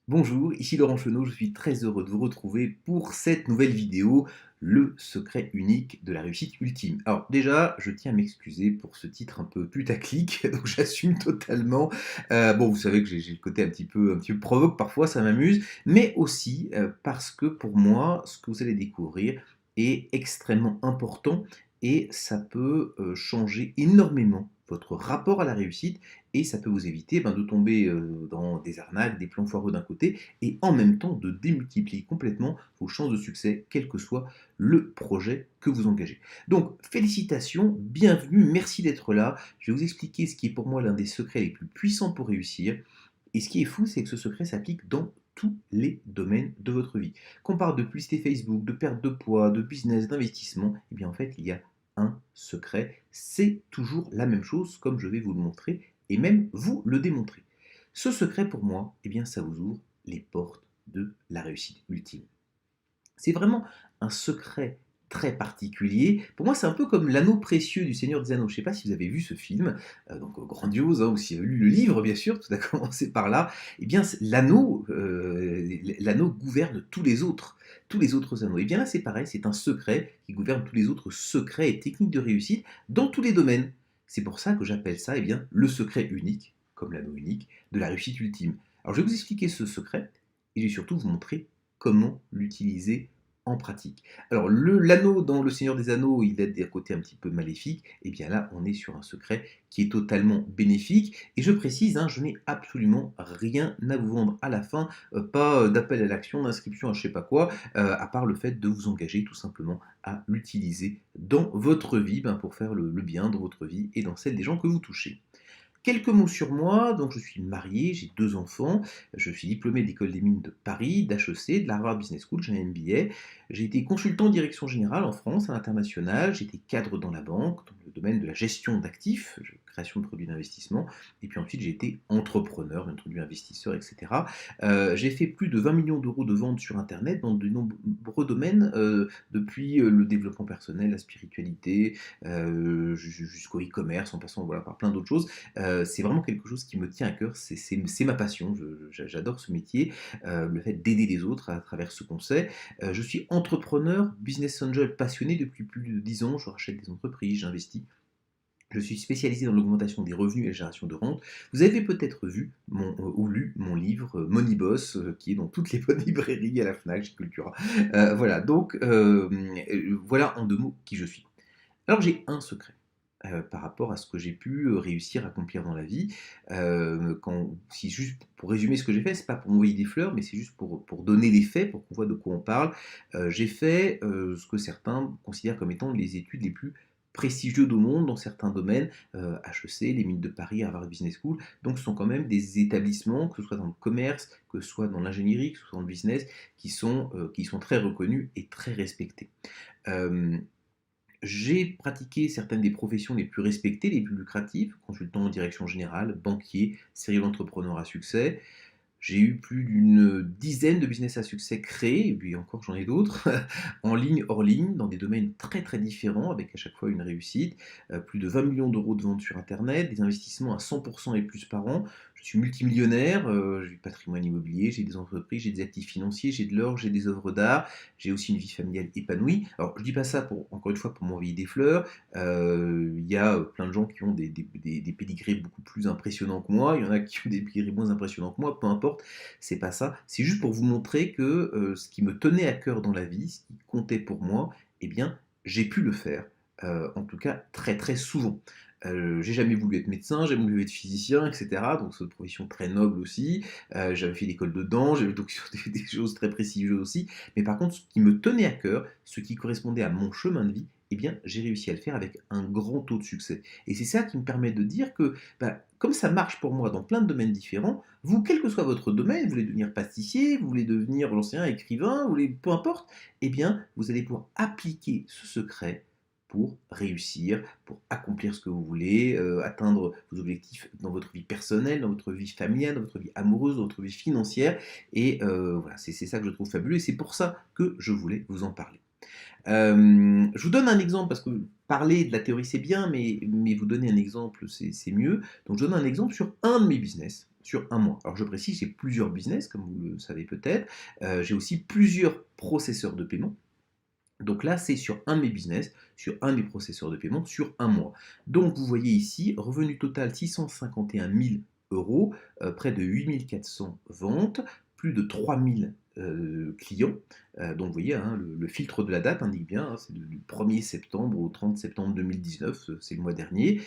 Bonjour, ici Laurent Chenot, je suis très heureux de vous retrouver pour cette nouvelle vidéo, le secret unique de la réussite ultime. Alors déjà, je tiens à m'excuser pour ce titre un peu putaclic, donc j'assume totalement. Bon, vous savez que j'ai le côté un petit peu provoque, parfois ça m'amuse, mais aussi parce que pour moi, ce que vous allez découvrir est extrêmement important et ça peut changer énormément votre rapport à la réussite et ça peut vous éviter de tomber dans des arnaques, des plans foireux d'un côté, et en même temps de démultiplier complètement vos chances de succès, quel que soit le projet que vous engagez. Donc, félicitations, bienvenue, merci d'être là. Je vais vous expliquer ce qui est pour moi l'un des secrets les plus puissants pour réussir. Et ce qui est fou, c'est que ce secret s'applique dans tous les domaines de votre vie. Qu'on parle de publicité Facebook, de perte de poids, de business, d'investissement, et bien en fait, il y a un secret. C'est toujours la même chose, comme je vais vous le montrer et même vous le démontrer. Ce secret pour moi, eh bien ça vous ouvre les portes de la réussite ultime. C'est vraiment un secret très particulier. Pour moi, c'est un peu comme l'anneau précieux du Seigneur des Anneaux. Je ne sais pas si vous avez vu ce film, grandiose, ou si vous avez lu le livre, bien sûr, tout a commencé par là. Eh bien, l'anneau gouverne tous les autres anneaux. Et bien là, c'est pareil, c'est un secret qui gouverne tous les autres secrets et techniques de réussite dans tous les domaines. C'est pour ça que j'appelle ça, eh bien, le secret unique, comme l'anneau unique, de la réussite ultime. Alors, je vais vous expliquer ce secret et je vais surtout vous montrer comment l'utiliser en pratique. Alors, l'anneau dans Le Seigneur des Anneaux, il a des côtés un petit peu maléfiques, et bien là, on est sur un secret qui est totalement bénéfique. Et je précise, je n'ai absolument rien à vous vendre à la fin, pas d'appel à l'action, d'inscription à je sais pas quoi, à part le fait de vous engager tout simplement à l'utiliser dans votre vie, pour faire le bien dans votre vie et dans celle des gens que vous touchez. Quelques mots sur moi, donc je suis marié, j'ai 2 enfants, je suis diplômé d'École des mines de Paris, d'HEC, de la Harvard Business School, j'ai un MBA. J'ai été consultant en direction générale en France, à l'international, j'ai été cadre dans la banque, dans le domaine de la gestion d'actifs, création de produits d'investissement, et puis ensuite j'ai été entrepreneur, introduit investisseur, etc. J'ai fait plus de 20 millions d'euros de ventes sur Internet dans de nombreux domaines, depuis le développement personnel, la spiritualité, jusqu'au e-commerce, en passant voilà, par plein d'autres choses. C'est vraiment quelque chose qui me tient à cœur, c'est ma passion, j'adore ce métier, le fait d'aider les autres à travers ce qu'on sait. Je suis entrepreneur, business angel passionné depuis plus de 10 ans, je rachète des entreprises, j'investis. Je suis spécialisé dans l'augmentation des revenus et la génération de rentes. Vous avez peut-être vu ou lu mon livre Money Boss, qui est dans toutes les bonnes librairies, à la FNAC, chez Cultura. Voilà, donc voilà en 2 mots qui je suis. Alors j'ai un secret par rapport à ce que j'ai pu réussir à accomplir dans la vie. Si juste pour résumer ce que j'ai fait, c'est pas pour m'envoyer des fleurs, mais c'est juste pour donner les faits, pour qu'on voit de quoi on parle. J'ai fait ce que certains considèrent comme étant les études les plus prestigieuses au monde dans certains domaines, HEC, les mines de Paris, Harvard Business School, donc ce sont quand même des établissements, que ce soit dans le commerce, que ce soit dans l'ingénierie, que ce soit dans le business, qui sont très reconnus et très respectés. Euh, j'ai pratiqué certaines des professions les plus respectées, les plus lucratives, consultant en direction générale, banquier, serial entrepreneur à succès. J'ai eu plus d'une dizaine de business à succès créés, et puis encore j'en ai d'autres, en ligne, hors ligne, dans des domaines très très différents, avec à chaque fois une réussite. Plus de 20 millions d'euros de ventes sur Internet, des investissements à 100% et plus par an. Je suis multimillionnaire, j'ai du patrimoine immobilier, j'ai des entreprises, j'ai des actifs financiers, j'ai de l'or, j'ai des œuvres d'art, j'ai aussi une vie familiale épanouie. Alors je dis pas ça pour, encore une fois, pour m'envoyer des fleurs. Il y a plein de gens qui ont des pédigrés beaucoup plus impressionnants que moi, il y en a qui ont des pédigrés moins impressionnants que moi, peu importe, c'est pas ça. C'est juste pour vous montrer que ce qui me tenait à cœur dans la vie, ce qui comptait pour moi, eh bien, j'ai pu le faire. En tout cas, très très souvent. J'ai jamais voulu être médecin, j'ai jamais voulu être physicien, etc. Donc c'est une profession très noble aussi. J'avais fait l'école dedans, j'avais donc sur des choses très prestigieuses aussi. Mais par contre, ce qui me tenait à cœur, ce qui correspondait à mon chemin de vie, eh bien, j'ai réussi à le faire avec un grand taux de succès. Et c'est ça qui me permet de dire que, comme ça marche pour moi dans plein de domaines différents, vous, quel que soit votre domaine, vous voulez devenir pâtissier, vous voulez devenir, j'en sais rien, écrivain, vous voulez, peu importe, eh bien, vous allez pouvoir appliquer ce secret pour réussir, pour accomplir ce que vous voulez, atteindre vos objectifs dans votre vie personnelle, dans votre vie familiale, dans votre vie amoureuse, dans votre vie financière. Et voilà, c'est ça que je trouve fabuleux et c'est pour ça que je voulais vous en parler. Je vous donne un exemple parce que parler de la théorie, c'est bien, mais vous donner un exemple, c'est mieux. Donc, je donne un exemple sur un de mes business, sur un mois. Alors, je précise, j'ai plusieurs business, comme vous le savez peut-être. J'ai aussi plusieurs processeurs de paiement. Donc là, c'est sur un de mes business, sur un des processeurs de paiement, sur un mois. Donc vous voyez ici, revenu total 651 000 euros, près de 8400 ventes, plus de 3000 clients. Donc vous voyez, hein, le filtre de la date indique bien, hein, c'est du 1er septembre au 30 septembre 2019, c'est le mois dernier.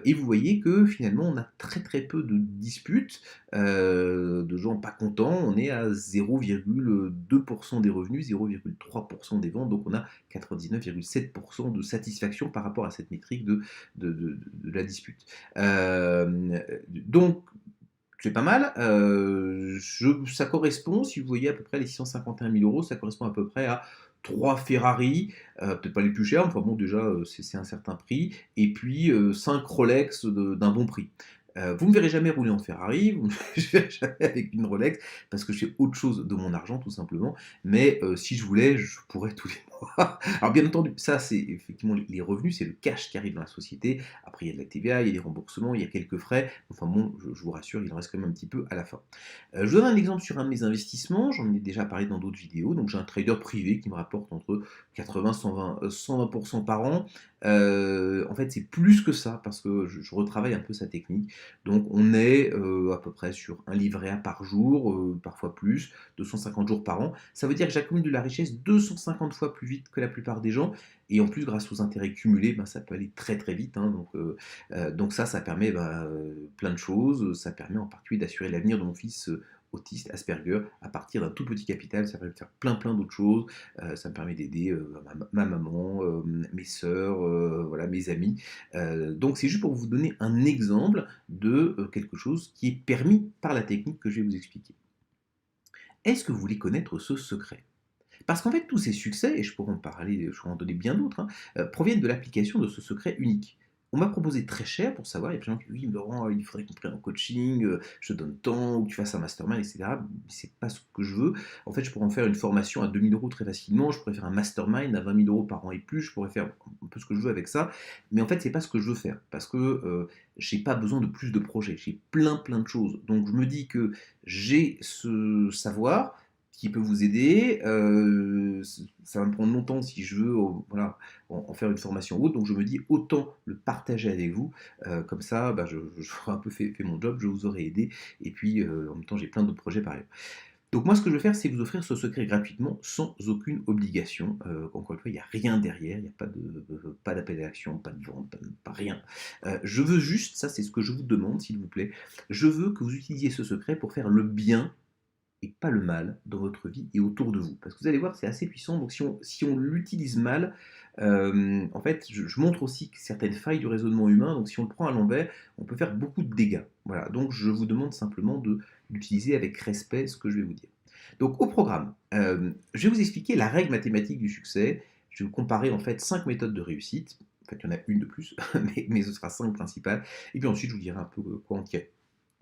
Et vous voyez que finalement, on a très très peu de disputes, de gens pas contents. On est à 0,2% des revenus, 0,3% des ventes. Donc on a 99,7% de satisfaction par rapport à cette métrique de la dispute. Donc c'est pas mal. Ça correspond, si vous voyez à peu près les 651 000 euros, ça correspond à peu près à 3 Ferrari, peut-être pas les plus chers, enfin bon, déjà, c'est un certain prix, et puis 5 Rolex d'un bon prix. Vous ne me verrez jamais rouler en Ferrari, vous ne me verrez jamais avec une Rolex, parce que je fais autre chose de mon argent, tout simplement. Mais si je voulais, je pourrais tous les mois. Alors bien entendu, ça c'est effectivement les revenus, c'est le cash qui arrive dans la société. Après, il y a de la TVA, il y a des remboursements, il y a quelques frais. Enfin bon, je vous rassure, il en reste quand même un petit peu à la fin. Je vous donne un exemple sur un de mes investissements, j'en ai déjà parlé dans d'autres vidéos. Donc j'ai un trader privé qui me rapporte entre 80 120, 120% par an. En fait, c'est plus que ça parce que je retravaille un peu sa technique. Donc on est à peu près sur un livret A par jour, parfois plus, 250 jours par an. Ça veut dire que j'accumule de la richesse 250 fois plus vite que la plupart des gens. Et en plus, grâce aux intérêts cumulés, ben, ça peut aller très très vite, hein. Donc ça permet plein de choses. Ça permet en particulier d'assurer l'avenir de mon fils autiste Asperger à partir d'un tout petit capital. Ça permet de faire plein d'autres choses. Ça me permet d'aider ma maman, mes sœurs, voilà, mes amis. Donc c'est juste pour vous donner un exemple de quelque chose qui est permis par la technique que je vais vous expliquer. Est-ce que vous voulez connaître ce secret? Parce qu'en fait, tous ces succès, et je pourrais en parler, je pourrais en donner bien d'autres, hein, proviennent de l'application de ce secret unique. On m'a proposé très cher pour savoir, il y a plein de gens qui disent oui, Laurent, il faudrait qu'on prenne un coaching, je te donne tant, ou que tu fasses un mastermind, etc. Mais c'est pas ce que je veux. En fait, je pourrais en faire une formation à 2000 euros très facilement, je pourrais faire un mastermind à 20 000 euros par an et plus, je pourrais faire un peu ce que je veux avec ça. Mais en fait, c'est pas ce que je veux faire, parce que j'ai pas besoin de plus de projets, j'ai plein de choses. Donc je me dis que j'ai ce savoir qui peut vous aider. Ça va me prendre longtemps si je veux voilà, en faire une formation haute, donc je me dis autant le partager avec vous, comme ça j'aurai un peu fait mon job, je vous aurai aidé, et puis en même temps j'ai plein d'autres projets par ailleurs. Donc moi ce que je veux faire, c'est vous offrir ce secret gratuitement, sans aucune obligation. Encore une fois, il n'y a rien derrière, il n'y a pas d'appel à l'action, pas de vente, pas rien. Je veux juste, ça c'est ce que je vous demande s'il vous plaît, je veux que vous utilisiez ce secret pour faire le bien et pas le mal dans votre vie et autour de vous. Parce que vous allez voir, c'est assez puissant. Donc si on l'utilise mal, en fait, je montre aussi certaines failles du raisonnement humain. Donc si on le prend à l'envers, on peut faire beaucoup de dégâts. Voilà. Donc je vous demande simplement de l'utiliser avec respect, ce que je vais vous dire. Donc au programme, je vais vous expliquer la règle mathématique du succès. Je vais vous comparer en fait 5 méthodes de réussite. En fait, il y en a une de plus, mais ce sera 5 principales. Et puis ensuite, je vous dirai un peu quoi en tirer.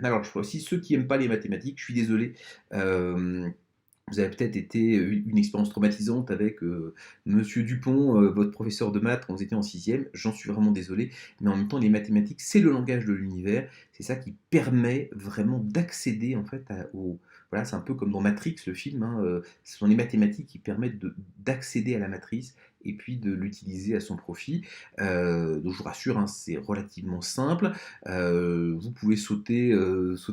Alors, je aussi ceux qui n'aiment pas les mathématiques, je suis désolé. Vous avez peut-être été une expérience traumatisante avec Monsieur Dupont, votre professeur de maths, quand vous étiez en sixième. J'en suis vraiment désolé. Mais en même temps, les mathématiques, c'est le langage de l'univers. C'est ça qui permet vraiment d'accéder en fait au... Voilà, c'est un peu comme dans Matrix, le film, hein, ce sont les mathématiques qui permettent d'accéder à la matrice et puis de l'utiliser à son profit. Donc je vous rassure, hein, c'est relativement simple. Vous pouvez sauter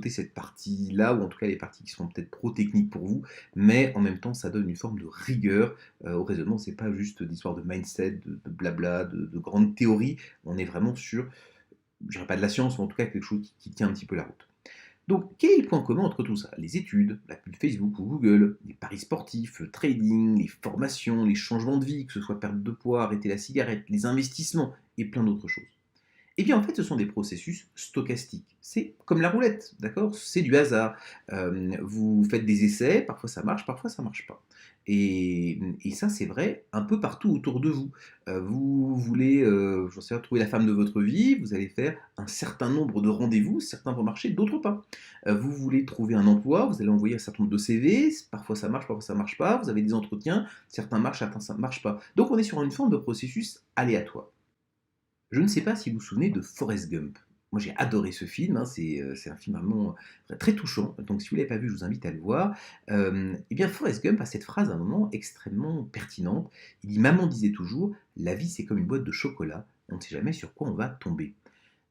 cette partie-là, ou en tout cas les parties qui sont peut-être trop techniques pour vous, mais en même temps ça donne une forme de rigueur au raisonnement. C'est pas juste d'histoire de mindset, de blabla, de grandes théories. On est vraiment sur, je dirais pas de la science, mais en tout cas quelque chose qui tient un petit peu la route. Donc, quel est le point commun entre tout ça? Les études, la pub Facebook ou Google, les paris sportifs, le trading, les formations, les changements de vie, que ce soit perdre de poids, arrêter la cigarette, les investissements et plein d'autres choses. Eh bien, en fait, ce sont des processus stochastiques. C'est comme la roulette, d'accord? C'est du hasard. Vous faites des essais, parfois ça marche pas. Et ça, c'est vrai un peu partout autour de vous. Vous voulez, j'en sais rien, trouver la femme de votre vie, vous allez faire un certain nombre de rendez-vous, certains vont marcher, d'autres pas. Vous voulez trouver un emploi, vous allez envoyer un certain nombre de CV, parfois ça marche pas, vous avez des entretiens, certains marchent, certains ça marche pas. Donc on est sur une forme de processus aléatoire. Je ne sais pas si vous vous souvenez de Forrest Gump. Moi, j'ai adoré ce film, hein, c'est un film vraiment très touchant. Donc, si vous ne l'avez pas vu, je vous invite à le voir. Eh bien, Forrest Gump a cette phrase à un moment extrêmement pertinente. Il dit: Maman disait toujours, la vie c'est comme une boîte de chocolat, on ne sait jamais sur quoi on va tomber.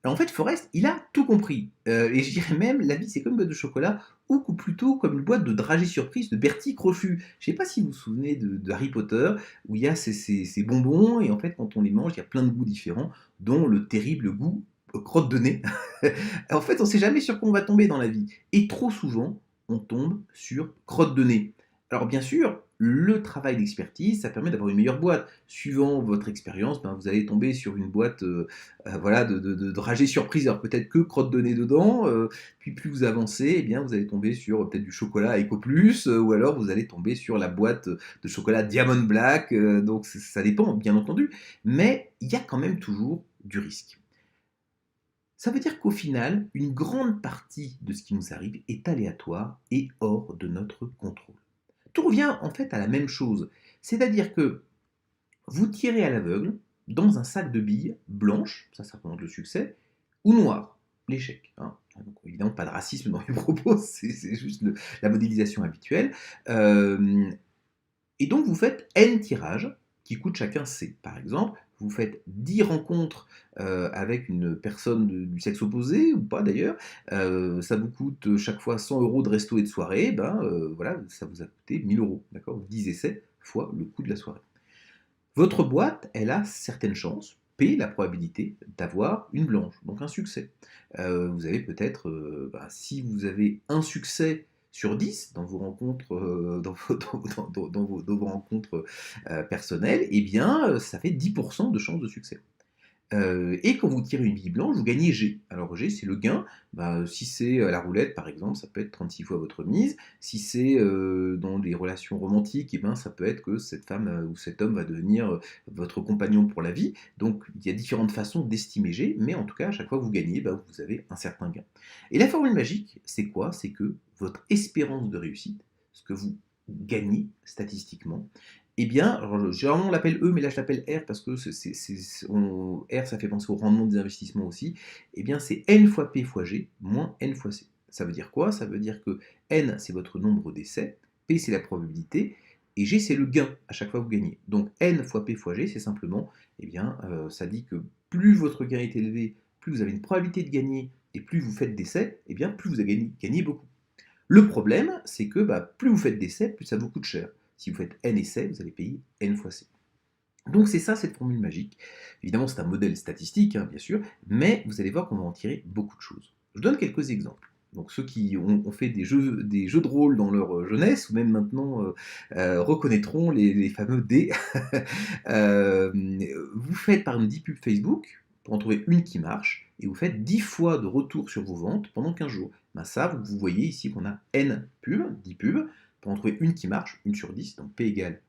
Alors en fait, Forrest, il a tout compris. Et je dirais même, la vie, c'est comme une boîte de chocolat, ou plutôt comme une boîte de dragées surprise de Bertie Crochu. Je ne sais pas si vous vous souvenez de Harry Potter, où il y a ces bonbons, et en fait, quand on les mange, il y a plein de goûts différents, dont le terrible goût crotte de nez. En fait, on ne sait jamais sur quoi on va tomber dans la vie. Et trop souvent, on tombe sur crotte de nez. Alors bien sûr, le travail d'expertise, ça permet d'avoir une meilleure boîte. Suivant votre expérience, ben, vous allez tomber sur une boîte voilà, de dragées surprise, alors peut-être que crotte de nez dedans, puis plus vous avancez, eh bien, vous allez tomber sur peut-être du chocolat Eco Plus, ou alors vous allez tomber sur la boîte de chocolat Diamond Black, donc ça dépend bien entendu, mais il y a quand même toujours du risque. Ça veut dire qu'au final, une grande partie de ce qui nous arrive est aléatoire et hors de notre contrôle. Tout revient en fait à la même chose, c'est-à-dire que vous tirez à l'aveugle dans un sac de billes blanches, ça représente le succès, ou noir, l'échec. Hein. Donc, évidemment, pas de racisme dans mes propos, c'est juste la modélisation habituelle. Euh, et donc, vous faites N tirages qui coûtent chacun C. Par exemple, vous faites 10 rencontres avec une personne du sexe opposé, ou pas d'ailleurs, ça vous coûte chaque fois 100 euros de resto et de soirée, ben voilà, ça vous a coûté 1000 euros, d'accord? 10 essais fois le coût de la soirée. Votre boîte, elle a certaines chances, P, la probabilité d'avoir une blanche, donc un succès. Vous avez peut-être, si vous avez un succès sur 10 dans vos rencontres, dans vos rencontres personnelles, eh bien, ça fait 10% de chances de succès. Et quand vous tirez une bille blanche, vous gagnez G. Alors G, c'est le gain. Bah, si c'est à la roulette, par exemple, ça peut être 36 fois votre mise. Si c'est dans les relations romantiques, eh ben, ça peut être que cette femme ou cet homme va devenir votre compagnon pour la vie. Donc il y a différentes façons d'estimer G, mais en tout cas, à chaque fois que vous gagnez, bah, vous avez un certain gain. Et la formule magique, c'est quoi? C'est que votre espérance de réussite, ce que vous gagnez statistiquement, eh bien, alors, généralement on l'appelle E, mais là je l'appelle R parce que R ça fait penser au rendement des investissements aussi. Eh bien, c'est N fois P fois G moins N fois C. Ça veut dire quoi? Ça veut dire que N c'est votre nombre d'essais, P c'est la probabilité, et G c'est le gain à chaque fois que vous gagnez. Donc N fois P fois G, c'est simplement, eh bien, ça dit que plus votre gain est élevé, plus vous avez une probabilité de gagner, et plus vous faites d'essais, eh bien, plus vous avez gagné beaucoup. Le problème, c'est que plus vous faites d'essais, plus ça vous coûte cher. Si vous faites N essais, vous allez payer N fois C. Donc c'est ça cette formule magique. Évidemment, c'est un modèle statistique, hein, bien sûr, mais vous allez voir qu'on va en tirer beaucoup de choses. Je donne quelques exemples. Donc ceux qui ont fait des jeux de rôle dans leur jeunesse, ou même maintenant, reconnaîtront les fameux dés. Euh, Vous faites par exemple 10 pubs Facebook, pour en trouver une qui marche, et vous faites 10 fois de retour sur vos ventes pendant 15 jours. Ben ça, vous voyez ici qu'on a N pubs, 10 pubs, pour en trouver une qui marche, une sur 10, donc P égale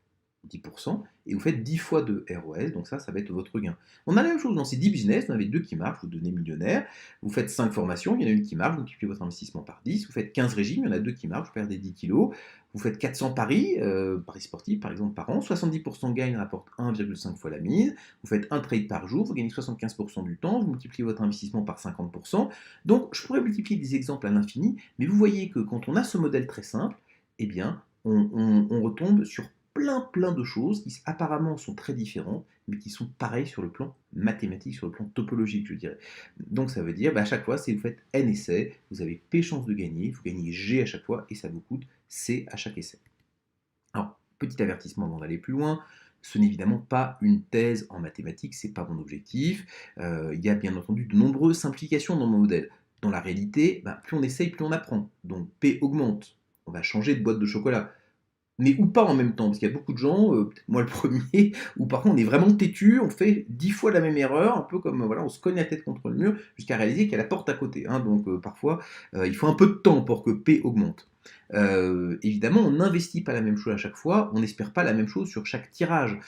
10%, et vous faites 10 fois de ROS, donc ça va être votre gain. On a la même chose dans ces 10 business, vous en avez 2 qui marchent, vous devenez millionnaire, vous faites 5 formations, il y en a une qui marche, vous multipliez votre investissement par 10, vous faites 15 régimes, il y en a 2 qui marchent, vous perdez 10 kilos, vous faites 400 paris, paris sportifs par exemple par an, 70% de gain rapporte 1,5 fois la mise, vous faites un trade par jour, vous gagnez 75% du temps, vous multipliez votre investissement par 50%, donc je pourrais multiplier des exemples à l'infini, mais vous voyez que quand on a ce modèle très simple, eh bien, on retombe sur plein de choses qui apparemment sont très différentes, mais qui sont pareilles sur le plan mathématique, sur le plan topologique, je dirais. Donc ça veut dire, à chaque fois, si vous faites N essais, vous avez P chance de gagner, vous gagnez G à chaque fois, et ça vous coûte C à chaque essai. Alors, petit avertissement avant d'aller plus loin, ce n'est évidemment pas une thèse en mathématiques, c'est pas mon objectif. Il y a bien entendu de nombreuses simplifications dans mon modèle. Dans la réalité, plus on essaye, plus on apprend. Donc P augmente. On va changer de boîte de chocolat, mais ou pas en même temps, parce qu'il y a beaucoup de gens, peut-être moi le premier, où par contre on est vraiment têtu, on fait 10 fois la même erreur, un peu comme voilà, on se cogne la tête contre le mur jusqu'à réaliser qu'il y a la porte à côté. Hein, donc parfois il faut un peu de temps pour que P augmente. Évidemment, on n'investit pas la même chose à chaque fois, on n'espère pas la même chose sur chaque tirage,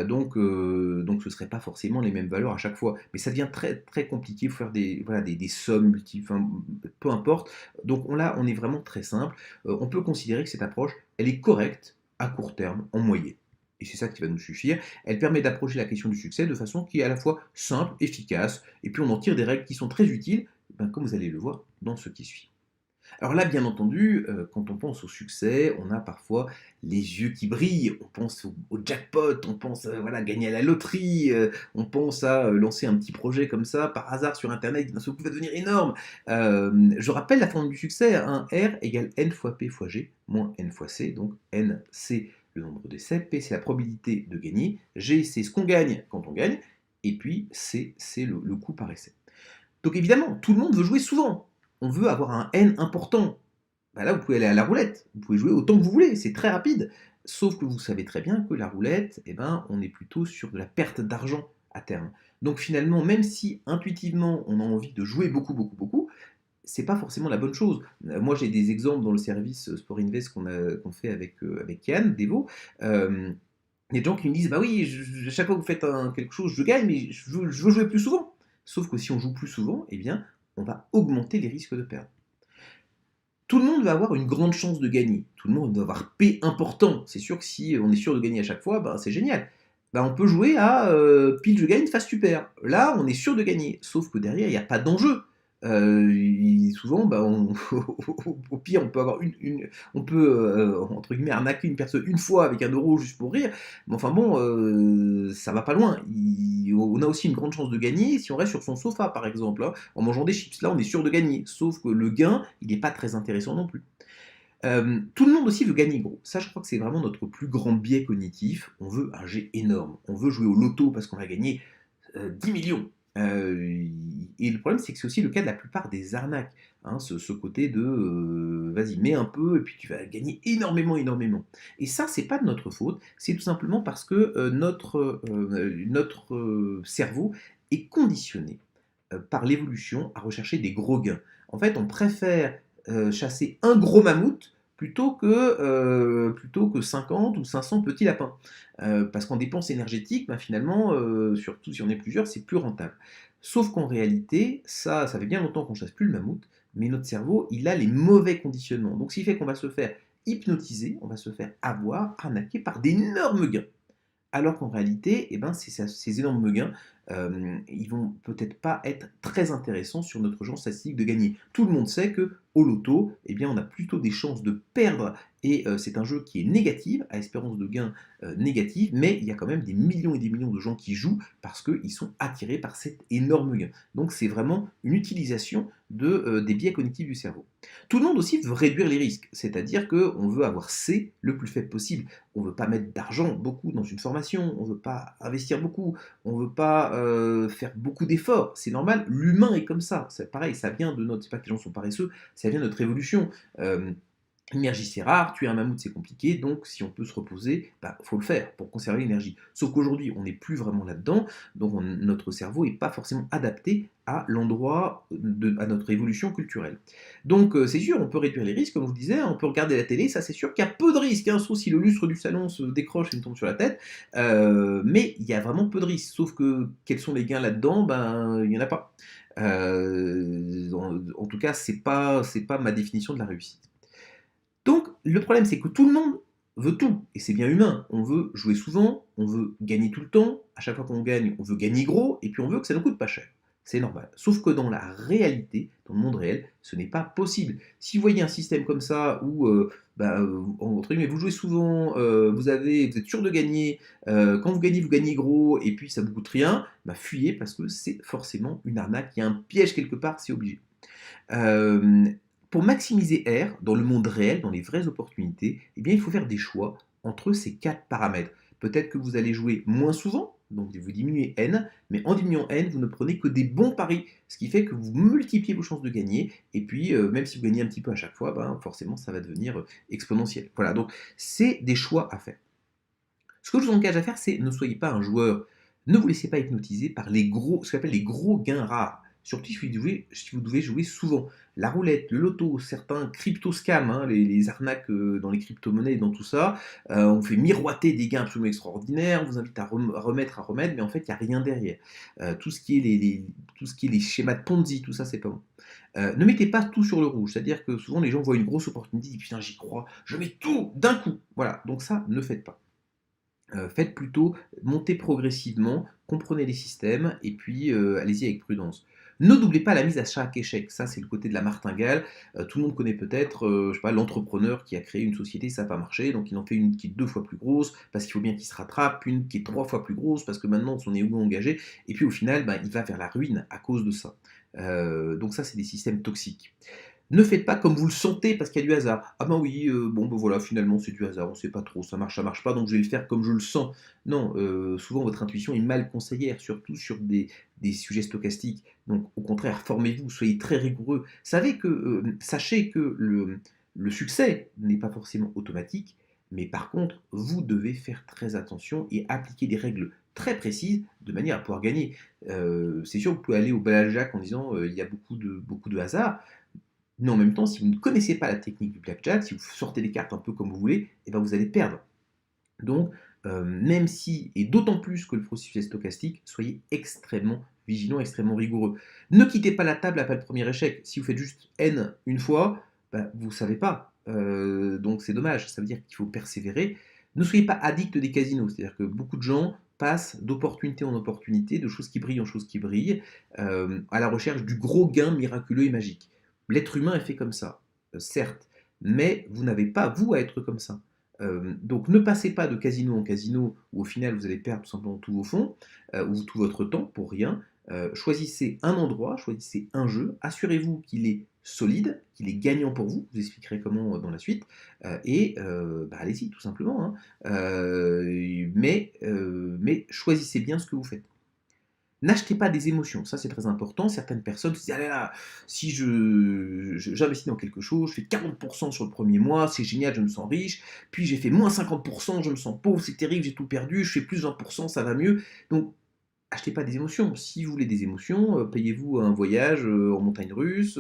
donc ce ne serait pas forcément les mêmes valeurs à chaque fois. Mais ça devient très compliqué, il faut faire des sommes multiples, enfin, peu importe. Donc on est vraiment très simple. On peut considérer que cette approche, elle est correcte à court terme, en moyenne. et c'est ça qui va nous suffire, elle permet d'approcher la question du succès de façon qui est à la fois simple, efficace, et puis on en tire des règles qui sont très utiles, ben, comme vous allez le voir dans ce qui suit. Alors là, bien entendu, quand on pense au succès, on a parfois les yeux qui brillent, on pense au jackpot, on pense, voilà, gagner à la loterie, on pense à, lancer un petit projet comme ça, par hasard sur internet, qui d'un seul coup va devenir énorme. Je rappelle la formule du succès, hein, R égale N fois P fois G, moins N fois C, donc N, c'est le nombre d'essais, P, c'est la probabilité de gagner, G, c'est ce qu'on gagne quand on gagne, et puis C, c'est le coût par essai. Donc évidemment, tout le monde veut jouer souvent. On veut avoir un N important. Bah là, vous pouvez aller à la roulette. Vous pouvez jouer autant que vous voulez. C'est très rapide. Sauf que vous savez très bien que la roulette, eh ben, on est plutôt sur de la perte d'argent à terme. Donc finalement, même si intuitivement on a envie de jouer beaucoup, beaucoup, beaucoup, c'est pas forcément la bonne chose. Moi, j'ai des exemples dans le service Sport Invest qu'on fait avec Yann Devo. Il y a des gens qui me disent, bah oui, chaque fois que vous faites quelque chose, je gagne, mais je veux jouer plus souvent. Sauf que si on joue plus souvent, eh bien, on va augmenter les risques de perdre. Tout le monde va avoir une grande chance de gagner. Tout le monde va avoir P important. C'est sûr que si on est sûr de gagner à chaque fois, ben, c'est génial. Ben, on peut jouer à pile je gagne, face tu perds. Là, on est sûr de gagner. Sauf que derrière, il n'y a pas d'enjeu. Souvent, ben, au pire, on peut avoir on peut entre guillemets arnaquer une personne une fois avec 1 euro juste pour rire. Mais enfin bon, ça va pas loin. On a aussi une grande chance de gagner si on reste sur son sofa, par exemple, hein, en mangeant des chips. Là, on est sûr de gagner. Sauf que le gain, il n'est pas très intéressant non plus. Tout le monde aussi veut gagner gros. Ça, je crois que c'est vraiment notre plus grand biais cognitif. On veut un jet énorme. On veut jouer au loto parce qu'on va gagner 10 millions. Et le problème, c'est que c'est aussi le cas de la plupart des arnaques. Hein, ce côté de vas-y, mets un peu et puis tu vas gagner énormément, énormément. Et ça, c'est pas de notre faute. C'est tout simplement parce que notre cerveau est conditionné par l'évolution à rechercher des gros gains. En fait, on préfère chasser un gros mammouth plutôt que 50 ou 500 petits lapins. Parce qu'en dépenses énergétiques, bah, finalement, surtout si on est plusieurs, c'est plus rentable. Sauf qu'en réalité, ça fait bien longtemps qu'on chasse plus le mammouth, mais notre cerveau, il a les mauvais conditionnements. Donc, ce qui fait qu'on va se faire hypnotiser, on va se faire avoir, arnaquer par d'énormes gains. Alors qu'en réalité, eh ben, ces énormes gains, ils vont peut-être pas être très intéressants sur notre genre statistique de gagner. Tout le monde sait que au loto, eh bien, on a plutôt des chances de perdre et c'est un jeu qui est négatif, à espérance de gain négative, mais il y a quand même des millions et des millions de gens qui jouent parce qu'ils sont attirés par cet énorme gain. Donc c'est vraiment une utilisation des biais cognitifs du cerveau. Tout le monde aussi veut réduire les risques, c'est-à-dire qu'on veut avoir C le plus faible possible. On ne veut pas mettre d'argent beaucoup dans une formation, on ne veut pas investir beaucoup, on ne veut pas faire beaucoup d'efforts. C'est normal, l'humain est comme ça. C'est pareil, ça vient de notre. C'est pas que les gens sont paresseux, ça vient de notre évolution. L'énergie c'est rare, tuer un mammouth c'est compliqué, donc si on peut se reposer, bah, faut le faire pour conserver l'énergie. Sauf qu'aujourd'hui on n'est plus vraiment là-dedans, donc notre cerveau n'est pas forcément adapté à l'endroit, à notre évolution culturelle. Donc c'est sûr, on peut réduire les risques, comme je vous disais, on peut regarder la télé, ça c'est sûr qu'il y a peu de risques, hein, sauf si le lustre du salon se décroche et me tombe sur la tête, mais il y a vraiment peu de risques, sauf que quels sont les gains là-dedans, ben il n'y en a pas. En tout cas, c'est pas ma définition de la réussite. Donc, le problème, c'est que tout le monde veut tout, et c'est bien humain. On veut jouer souvent, on veut gagner tout le temps, à chaque fois qu'on gagne, on veut gagner gros, et puis on veut que ça ne coûte pas cher. C'est normal. Sauf que dans la réalité, dans le monde réel, ce n'est pas possible. Si vous voyez un système comme ça où, entre guillemets, vous jouez souvent, vous êtes sûr de gagner, quand vous gagnez gros, et puis ça ne vous coûte rien, bah, fuyez parce que c'est forcément une arnaque, il y a un piège quelque part, c'est obligé. Euh, pour maximiser R dans le monde réel, dans les vraies opportunités, eh bien, il faut faire des choix entre ces 4 paramètres. Peut-être que vous allez jouer moins souvent, donc vous diminuez N, mais en diminuant N, vous ne prenez que des bons paris, ce qui fait que vous multipliez vos chances de gagner, et puis même si vous gagnez un petit peu à chaque fois, ben, forcément ça va devenir exponentiel. Voilà, donc c'est des choix à faire. Ce que je vous engage à faire, c'est ne soyez pas un joueur, ne vous laissez pas hypnotiser par ce qu'on appelle les gros gains rares. Surtout si vous devez jouer souvent. La roulette, le loto, certains crypto-scams, hein, les arnaques dans les crypto-monnaies et dans tout ça, on fait miroiter des gains absolument extraordinaires, on vous invite à remettre, mais en fait, il n'y a rien derrière. Tout ce qui est tout ce qui est les schémas de Ponzi, tout ça, c'est pas bon. Ne mettez pas tout sur le rouge, c'est-à-dire que souvent les gens voient une grosse opportunité, ils disent putain, j'y crois, je mets tout d'un coup. Voilà, donc ça, ne faites pas. Faites plutôt monter progressivement, comprenez les systèmes et puis allez-y avec prudence. Ne doublez pas la mise à chaque échec, ça c'est le côté de la martingale. Tout le monde connaît peut-être, je sais pas, l'entrepreneur qui a créé une société, ça n'a pas marché, donc il en fait une qui est 2 fois plus grosse, parce qu'il faut bien qu'il se rattrape, une qui est 3 fois plus grosse, parce que maintenant son ego engagé, et puis au final, bah, il va vers la ruine à cause de ça. Donc ça c'est des systèmes toxiques. Ne faites pas comme vous le sentez parce qu'il y a du hasard. Ah ben oui, bon ben voilà, finalement c'est du hasard, on sait pas trop, ça marche pas, donc je vais le faire comme je le sens. Non, souvent votre intuition est mal conseillère, surtout sur des sujets stochastiques. Donc au contraire, formez-vous, soyez très rigoureux. Sachez que le succès n'est pas forcément automatique, mais par contre, vous devez faire très attention et appliquer des règles très précises de manière à pouvoir gagner. C'est sûr, vous pouvez aller au blackjack en disant il y a beaucoup de hasard, mais en même temps, si vous ne connaissez pas la technique du blackjack, si vous sortez les cartes un peu comme vous voulez, et ben vous allez perdre. Donc, même si, et d'autant plus que le processus est stochastique, soyez extrêmement vigilant, extrêmement rigoureux. Ne quittez pas la table après le premier échec. Si vous faites juste N une fois, ben, vous ne savez pas. Donc c'est dommage, ça veut dire qu'il faut persévérer. Ne soyez pas addict des casinos, c'est-à-dire que beaucoup de gens passent d'opportunité en opportunité, de choses qui brillent en choses qui brillent, à la recherche du gros gain miraculeux et magique. L'être humain est fait comme ça, certes, mais vous n'avez pas, vous, à être comme ça. Donc ne passez pas de casino en casino où au final vous allez perdre tout simplement tous vos fonds ou tout votre temps pour rien. Choisissez un endroit, choisissez un jeu, assurez-vous qu'il est solide, qu'il est gagnant pour vous, je vous expliquerai comment dans la suite, bah, allez-y tout simplement, hein. Mais choisissez bien ce que vous faites. N'achetez pas des émotions, ça c'est très important. Certaines personnes se disent: ah là là, si j'investis dans quelque chose, je fais 40% sur le premier mois, c'est génial, je me sens riche. Puis j'ai fait moins 50%, je me sens pauvre, c'est terrible, j'ai tout perdu. Je fais plus 20%, ça va mieux. Donc achetez pas des émotions. Si vous voulez des émotions, payez-vous un voyage en montagne russe,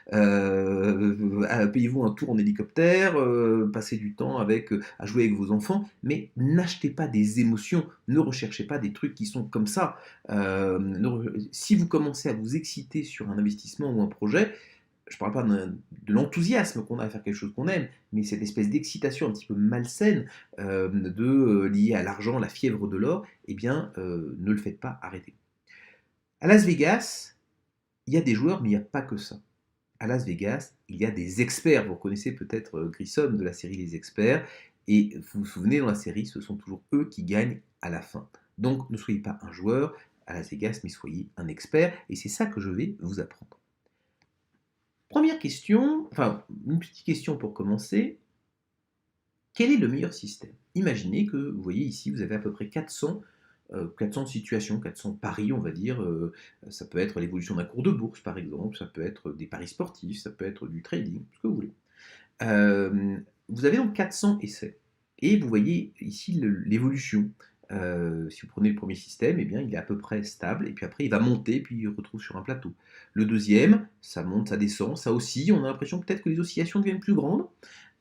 payez-vous un tour en hélicoptère, passez du temps à jouer avec vos enfants, mais n'achetez pas des émotions, ne recherchez pas des trucs qui sont comme ça. Si vous commencez à vous exciter sur un investissement ou un projet, je ne parle pas de l'enthousiasme qu'on a à faire quelque chose qu'on aime, mais cette espèce d'excitation un petit peu malsaine liée à l'argent, la fièvre de l'or, eh bien, ne le faites pas, arrêtez. À Las Vegas, il y a des joueurs, mais il n'y a pas que ça. À Las Vegas, il y a des experts. Vous connaissez peut-être Grissom de la série Les Experts, et vous vous souvenez, dans la série, ce sont toujours eux qui gagnent à la fin. Donc, ne soyez pas un joueur à Las Vegas, mais soyez un expert, et c'est ça que je vais vous apprendre. Première question, enfin, une petite question pour commencer. Quel est le meilleur système? Imaginez que, vous voyez ici, vous avez à peu près 400 situations, 400 paris, on va dire. Ça peut être l'évolution d'un cours de bourse, par exemple, ça peut être des paris sportifs, ça peut être du trading, ce que vous voulez. Vous avez donc 400 essais. Et vous voyez ici l'évolution. Si vous prenez le premier système, eh bien, il est à peu près stable, et puis après il va monter, puis il retrouve sur un plateau. Le deuxième, ça monte, ça descend, ça oscille, on a l'impression peut-être que les oscillations deviennent plus grandes.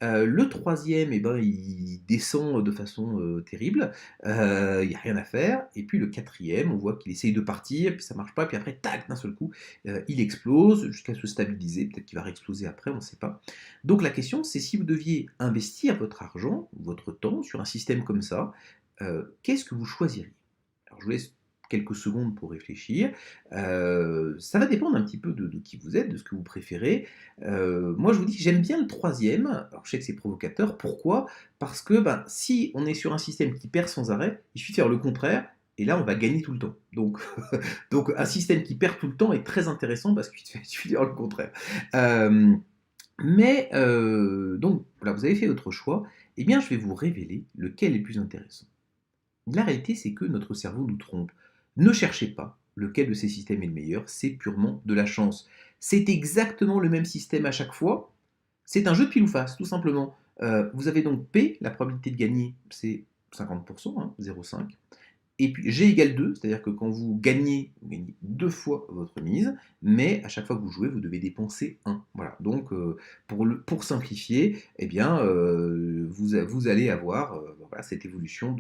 Le troisième, eh ben, il descend de façon terrible, il n'y a rien à faire. Et puis le quatrième, on voit qu'il essaye de partir, puis ça marche pas, puis après, tac, d'un seul coup, il explose jusqu'à se stabiliser. Peut-être qu'il va réexploser après, on ne sait pas. Donc la question, c'est si vous deviez investir votre argent, votre temps sur un système comme ça, qu'est-ce que vous choisiriez? Alors je vous laisse quelques secondes pour réfléchir. Ça va dépendre un petit peu de qui vous êtes, de ce que vous préférez. Moi, je vous dis que j'aime bien le troisième. Alors, je sais que c'est provocateur. Pourquoi? Parce que ben, si on est sur un système qui perd sans arrêt, il suffit de faire le contraire. Et là, on va gagner tout le temps. Donc, donc un système qui perd tout le temps est très intéressant parce qu'il suffit de faire le contraire. Donc, voilà, vous avez fait votre choix. Eh bien, je vais vous révéler lequel est le plus intéressant. La réalité, c'est que notre cerveau nous trompe. Ne cherchez pas lequel de ces systèmes est le meilleur, c'est purement de la chance. C'est exactement le même système à chaque fois. C'est un jeu de pile ou face, tout simplement. Vous avez donc P, la probabilité de gagner, c'est 50%, hein, 0,5. Et puis G égale 2, c'est-à-dire que quand vous gagnez 2 fois votre mise, mais à chaque fois que vous jouez, vous devez dépenser 1. Voilà. Donc pour simplifier, eh bien, vous allez avoir voilà, cette évolution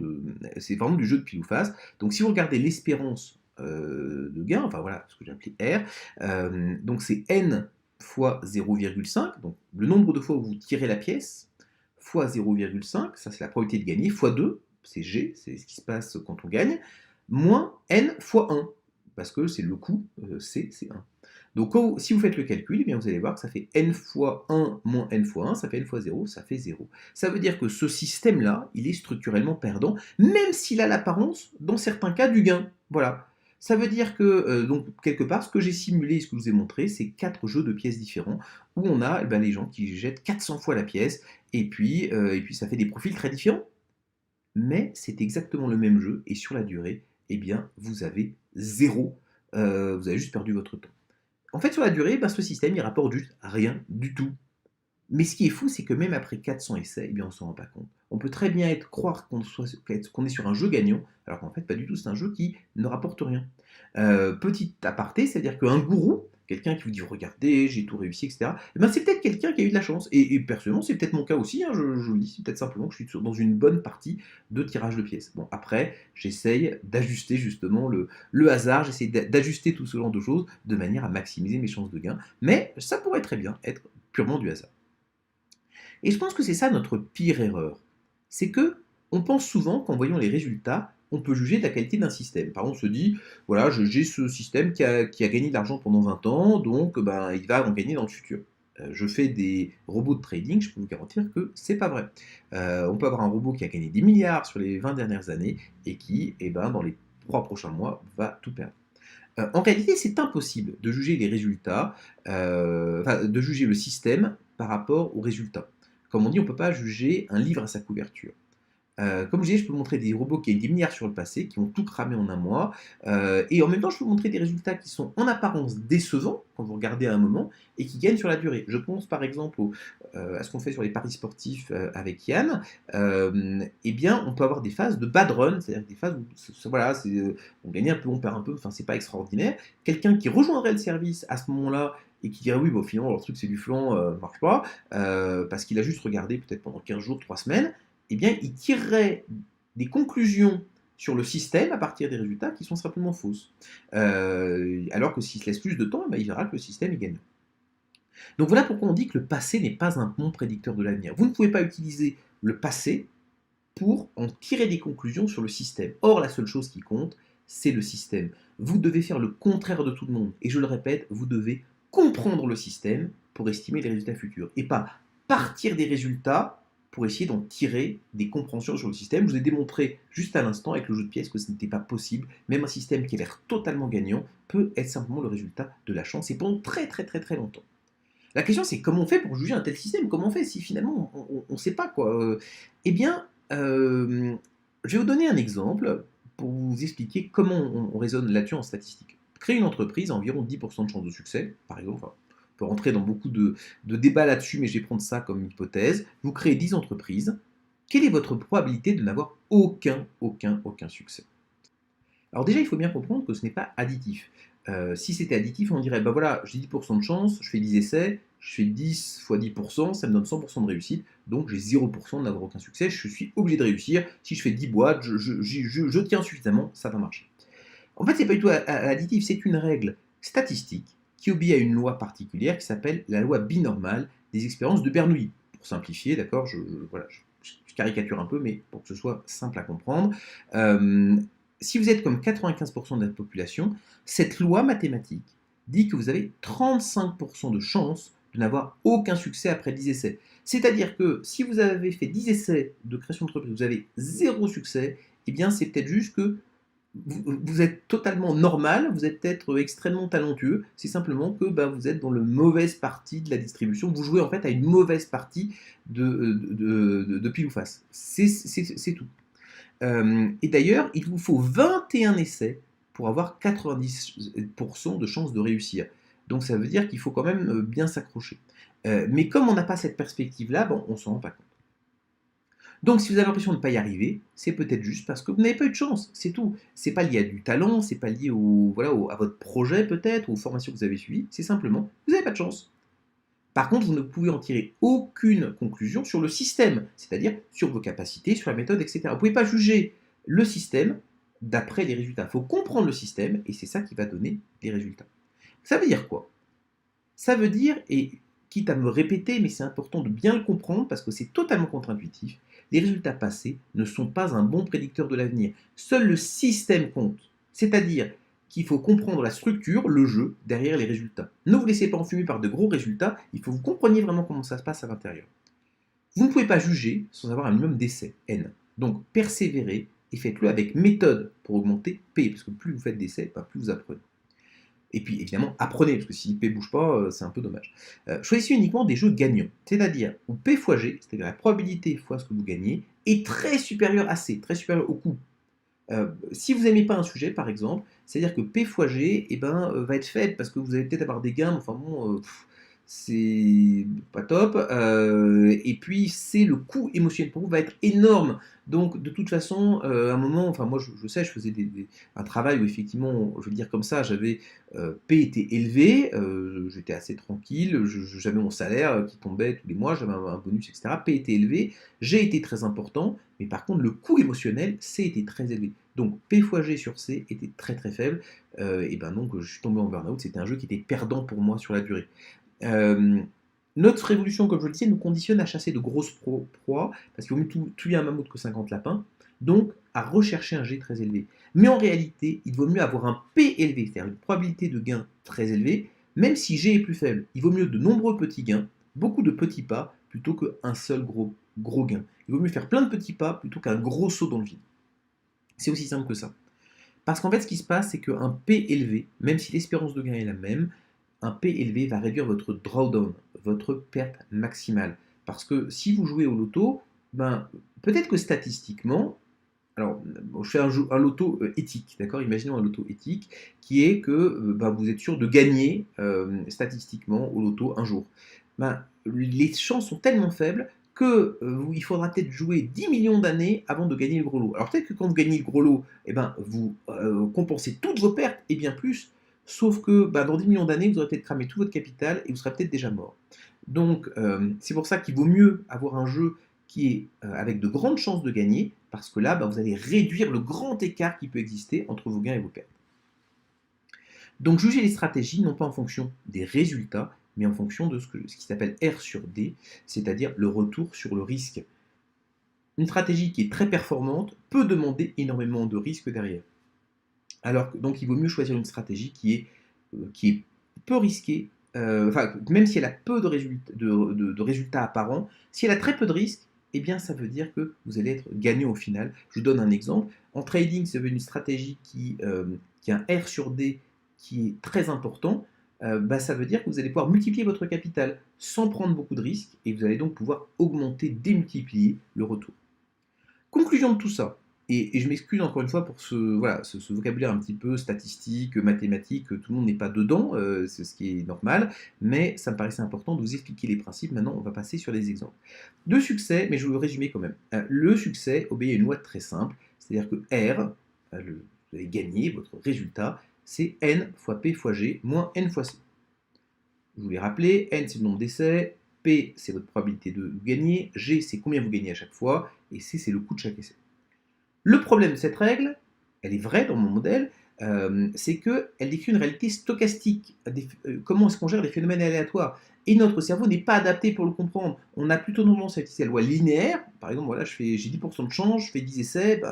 c'est vraiment du jeu de pile ou face. Donc si vous regardez l'espérance de gain, enfin voilà, ce que j'ai appelé R, donc c'est N fois 0,5, donc le nombre de fois où vous tirez la pièce, fois 0,5, ça c'est la probabilité de gagner, fois 2, c'est G, c'est ce qui se passe quand on gagne, moins N fois 1, parce que c'est le coût, C, c'est 1. Donc si vous faites le calcul, eh bien, vous allez voir que ça fait N fois 1 moins N fois 1, ça fait N fois 0, ça fait 0. Ça veut dire que ce système-là, il est structurellement perdant, même s'il a l'apparence, dans certains cas, du gain. Voilà. Ça veut dire que, donc, quelque part, ce que j'ai simulé, ce que je vous ai montré, c'est 4 jeux de pièces différents, où on a les gens qui jettent 400 fois la pièce, et puis ça fait des profils très différents. Mais c'est exactement le même jeu, et sur la durée, eh bien, vous avez zéro, vous avez juste perdu votre temps. En fait, sur la durée, ce système, il rapporte juste rien du tout. Mais ce qui est fou, c'est que même après 400 essais, eh bien, on ne s'en rend pas compte. On peut très bien croire qu'on est sur un jeu gagnant, alors qu'en fait, pas du tout, c'est un jeu qui ne rapporte rien. Petit aparté, c'est-à-dire qu'un gourou, quelqu'un qui vous dit regardez, j'ai tout réussi, etc., c'est peut-être quelqu'un qui a eu de la chance. Et personnellement, c'est peut-être mon cas aussi, je vous le dis, c'est peut-être simplement que je suis dans une bonne partie de tirage de pièces. Bon, après, j'essaye d'ajuster justement le hasard, j'essaie d'ajuster tout ce genre de choses de manière à maximiser mes chances de gain, mais ça pourrait très bien être purement du hasard. Et je pense que c'est ça notre pire erreur. C'est que on pense souvent qu'en voyant les résultats, on peut juger de la qualité d'un système. Par exemple, on se dit, voilà, j'ai ce système qui a gagné de l'argent pendant 20 ans, donc il va en gagner dans le futur. Je fais des robots de trading, je peux vous garantir que c'est pas vrai. On peut avoir un robot qui a gagné des milliards sur les 20 dernières années et qui, dans les 3 prochains mois, va tout perdre. En réalité, c'est impossible de juger les résultats, de juger le système par rapport aux résultats. Comme on dit, on ne peut pas juger un livre à sa couverture. Comme je disais, je peux vous montrer des robots qui ont des milliards sur le passé, qui ont tout cramé en un mois, et en même temps, je peux vous montrer des résultats qui sont en apparence décevants, quand vous regardez à un moment, et qui gagnent sur la durée. Je pense par exemple à ce qu'on fait sur les paris sportifs avec Yann. On peut avoir des phases de bad run, c'est-à-dire des phases où voilà, on gagne un peu, on perd un peu, enfin c'est pas extraordinaire. Quelqu'un qui rejoindrait le service à ce moment-là, et qui dirait oui, finalement, leur truc c'est du flan, marche pas, parce qu'il a juste regardé peut-être pendant 15 jours, 3 semaines, il tirerait des conclusions sur le système à partir des résultats qui sont simplement fausses. Alors que s'il se laisse plus de temps, il verra que le système est gagnant. Donc voilà pourquoi on dit que le passé n'est pas un bon prédicteur de l'avenir. Vous ne pouvez pas utiliser le passé pour en tirer des conclusions sur le système. Or, la seule chose qui compte, c'est le système. Vous devez faire le contraire de tout le monde. Et je le répète, vous devez comprendre le système pour estimer les résultats futurs. Et pas partir des résultats pour essayer d'en tirer des compréhensions sur le système. Je vous ai démontré juste à l'instant avec le jeu de pièces que ce n'était pas possible. Même un système qui a l'air totalement gagnant peut être simplement le résultat de la chance et pendant très très très très longtemps. La question c'est comment on fait pour juger un tel système? Comment on fait si finalement on ne sait pas quoi je vais vous donner un exemple pour vous expliquer comment on raisonne là-dessus en statistique. Créer une entreprise a environ 10% de chances de succès, par exemple. Enfin, on peut rentrer dans beaucoup de débats là-dessus, mais je vais prendre ça comme hypothèse. Vous créez 10 entreprises. Quelle est votre probabilité de n'avoir aucun succès? Alors déjà, il faut bien comprendre que ce n'est pas additif. Si c'était additif, on dirait, voilà, j'ai 10% de chance, je fais 10 essais, je fais 10 fois 10%, ça me donne 100% de réussite, donc j'ai 0% de n'avoir aucun succès, je suis obligé de réussir. Si je fais 10 boîtes, je tiens suffisamment, ça va marcher. En fait, c'est pas du tout additif, c'est une règle statistique qui obéit à une loi particulière qui s'appelle la loi binormale des expériences de Bernoulli. Pour simplifier, d'accord, je caricature un peu, mais pour que ce soit simple à comprendre. Si vous êtes comme 95% de la population, cette loi mathématique dit que vous avez 35% de chances de n'avoir aucun succès après 10 essais. C'est-à-dire que si vous avez fait 10 essais de création d'entreprise, vous avez 0 succès, c'est peut-être juste que vous êtes totalement normal, vous êtes peut-être extrêmement talentueux, c'est simplement que vous êtes dans le mauvaise partie de la distribution, vous jouez en fait à une mauvaise partie de pile ou face. C'est tout. Et d'ailleurs, il vous faut 21 essais pour avoir 90% de chances de réussir. Donc ça veut dire qu'il faut quand même bien s'accrocher. Mais comme on n'a pas cette perspective-là, on ne s'en rend pas compte. Donc si vous avez l'impression de ne pas y arriver, c'est peut-être juste parce que vous n'avez pas eu de chance, c'est tout. C'est pas lié à du talent, c'est pas lié à votre projet peut-être, aux formations que vous avez suivies, c'est simplement vous n'avez pas de chance. Par contre, vous ne pouvez en tirer aucune conclusion sur le système, c'est-à-dire sur vos capacités, sur la méthode, etc. Vous ne pouvez pas juger le système d'après les résultats. Il faut comprendre le système et c'est ça qui va donner des résultats. Ça veut dire quoi? Ça veut dire, et quitte à me répéter, mais c'est important de bien le comprendre parce que c'est totalement contre-intuitif, les résultats passés ne sont pas un bon prédicteur de l'avenir. Seul le système compte. C'est-à-dire qu'il faut comprendre la structure, le jeu, derrière les résultats. Ne vous laissez pas enfumer par de gros résultats, il faut que vous compreniez vraiment comment ça se passe à l'intérieur. Vous ne pouvez pas juger sans avoir un minimum d'essais, N. Donc persévérez et faites-le avec méthode pour augmenter P, parce que plus vous faites d'essais, plus vous apprenez. Et puis évidemment, apprenez, parce que si P ne bouge pas, c'est un peu dommage. Choisissez uniquement des jeux gagnants, c'est-à-dire où P fois G, c'est-à-dire la probabilité fois ce que vous gagnez, est très supérieure à C, très supérieure au coût. Si vous n'aimez pas un sujet, par exemple, c'est-à-dire que P fois G va être faible parce que vous allez peut-être avoir des gains, enfin bon, c'est pas top. Et puis, c'est le coût émotionnel pour vous va être énorme. Donc, de toute façon, à un moment, enfin moi je sais, je faisais un travail où effectivement, je veux dire comme ça, j'avais P était élevé, j'étais assez tranquille, j'avais mon salaire qui tombait tous les mois, j'avais un bonus, etc. P était élevé, G était très important, mais par contre, le coût émotionnel, C était très élevé. Donc, P fois G sur C était très très faible. Et ben donc, je suis tombé en burn-out. C'était un jeu qui était perdant pour moi sur la durée. Euh, Notre évolution, comme je le disais, nous conditionne à chasser de grosses proies, parce qu'il vaut mieux tuer un mammouth que 50 lapins, donc à rechercher un G très élevé. Mais en réalité, il vaut mieux avoir un P élevé, c'est-à-dire une probabilité de gain très élevée, même si G est plus faible. Il vaut mieux de nombreux petits gains, beaucoup de petits pas, plutôt qu'un seul gros gain. Il vaut mieux faire plein de petits pas plutôt qu'un gros saut dans le vide. C'est aussi simple que ça. Parce qu'en fait, ce qui se passe, c'est qu'un P élevé, même si l'espérance de gain est la même, un P élevé va réduire votre drawdown, votre perte maximale. Parce que si vous jouez au loto, peut-être que statistiquement, alors je fais un loto éthique, d'accord? Imaginons un loto éthique qui est que vous êtes sûr de gagner statistiquement au loto un jour. Les chances sont tellement faibles que il faudra peut-être jouer 10 millions d'années avant de gagner le gros lot. Alors peut-être que quand vous gagnez le gros lot, vous compensez toutes vos pertes et bien plus, sauf que dans 10 millions d'années, vous aurez peut-être cramé tout votre capital et vous serez peut-être déjà mort. Donc c'est pour ça qu'il vaut mieux avoir un jeu qui est avec de grandes chances de gagner, parce que là, vous allez réduire le grand écart qui peut exister entre vos gains et vos pertes. Donc jugez les stratégies non pas en fonction des résultats, mais en fonction de ce qui s'appelle R sur D, c'est-à-dire le retour sur le risque. Une stratégie qui est très performante peut demander énormément de risques derrière. Alors donc il vaut mieux choisir une stratégie qui est peu risquée, même si elle a peu de résultats apparents, si elle a très peu de risques, eh bien ça veut dire que vous allez être gagnant au final. Je vous donne un exemple. En trading, c'est une stratégie qui a un R sur D qui est très important. Ça veut dire que vous allez pouvoir multiplier votre capital sans prendre beaucoup de risques et vous allez donc pouvoir augmenter, démultiplier le retour. Conclusion de tout ça, et je m'excuse encore une fois pour ce vocabulaire un petit peu statistique, mathématique, tout le monde n'est pas dedans, c'est ce qui est normal, mais ça me paraissait important de vous expliquer les principes. Maintenant, on va passer sur les exemples. De succès, mais je vais le résumer quand même. Le succès obéit à une loi très simple, c'est-à-dire que R, vous avez gagné, votre résultat, c'est N fois P fois G moins N fois C. Je vous l'ai rappelé, N c'est le nombre d'essais, P c'est votre probabilité de gagner, G c'est combien vous gagnez à chaque fois, et C c'est le coût de chaque essai. Le problème de cette règle, elle est vraie dans mon modèle, c'est qu'elle décrit une réalité stochastique. Comment est-ce qu'on gère les phénomènes aléatoires? Et notre cerveau n'est pas adapté pour le comprendre. On a plutôt tendance à utiliser la loi linéaire. Par exemple, voilà, j'ai 10% de chance, je fais 10 essais,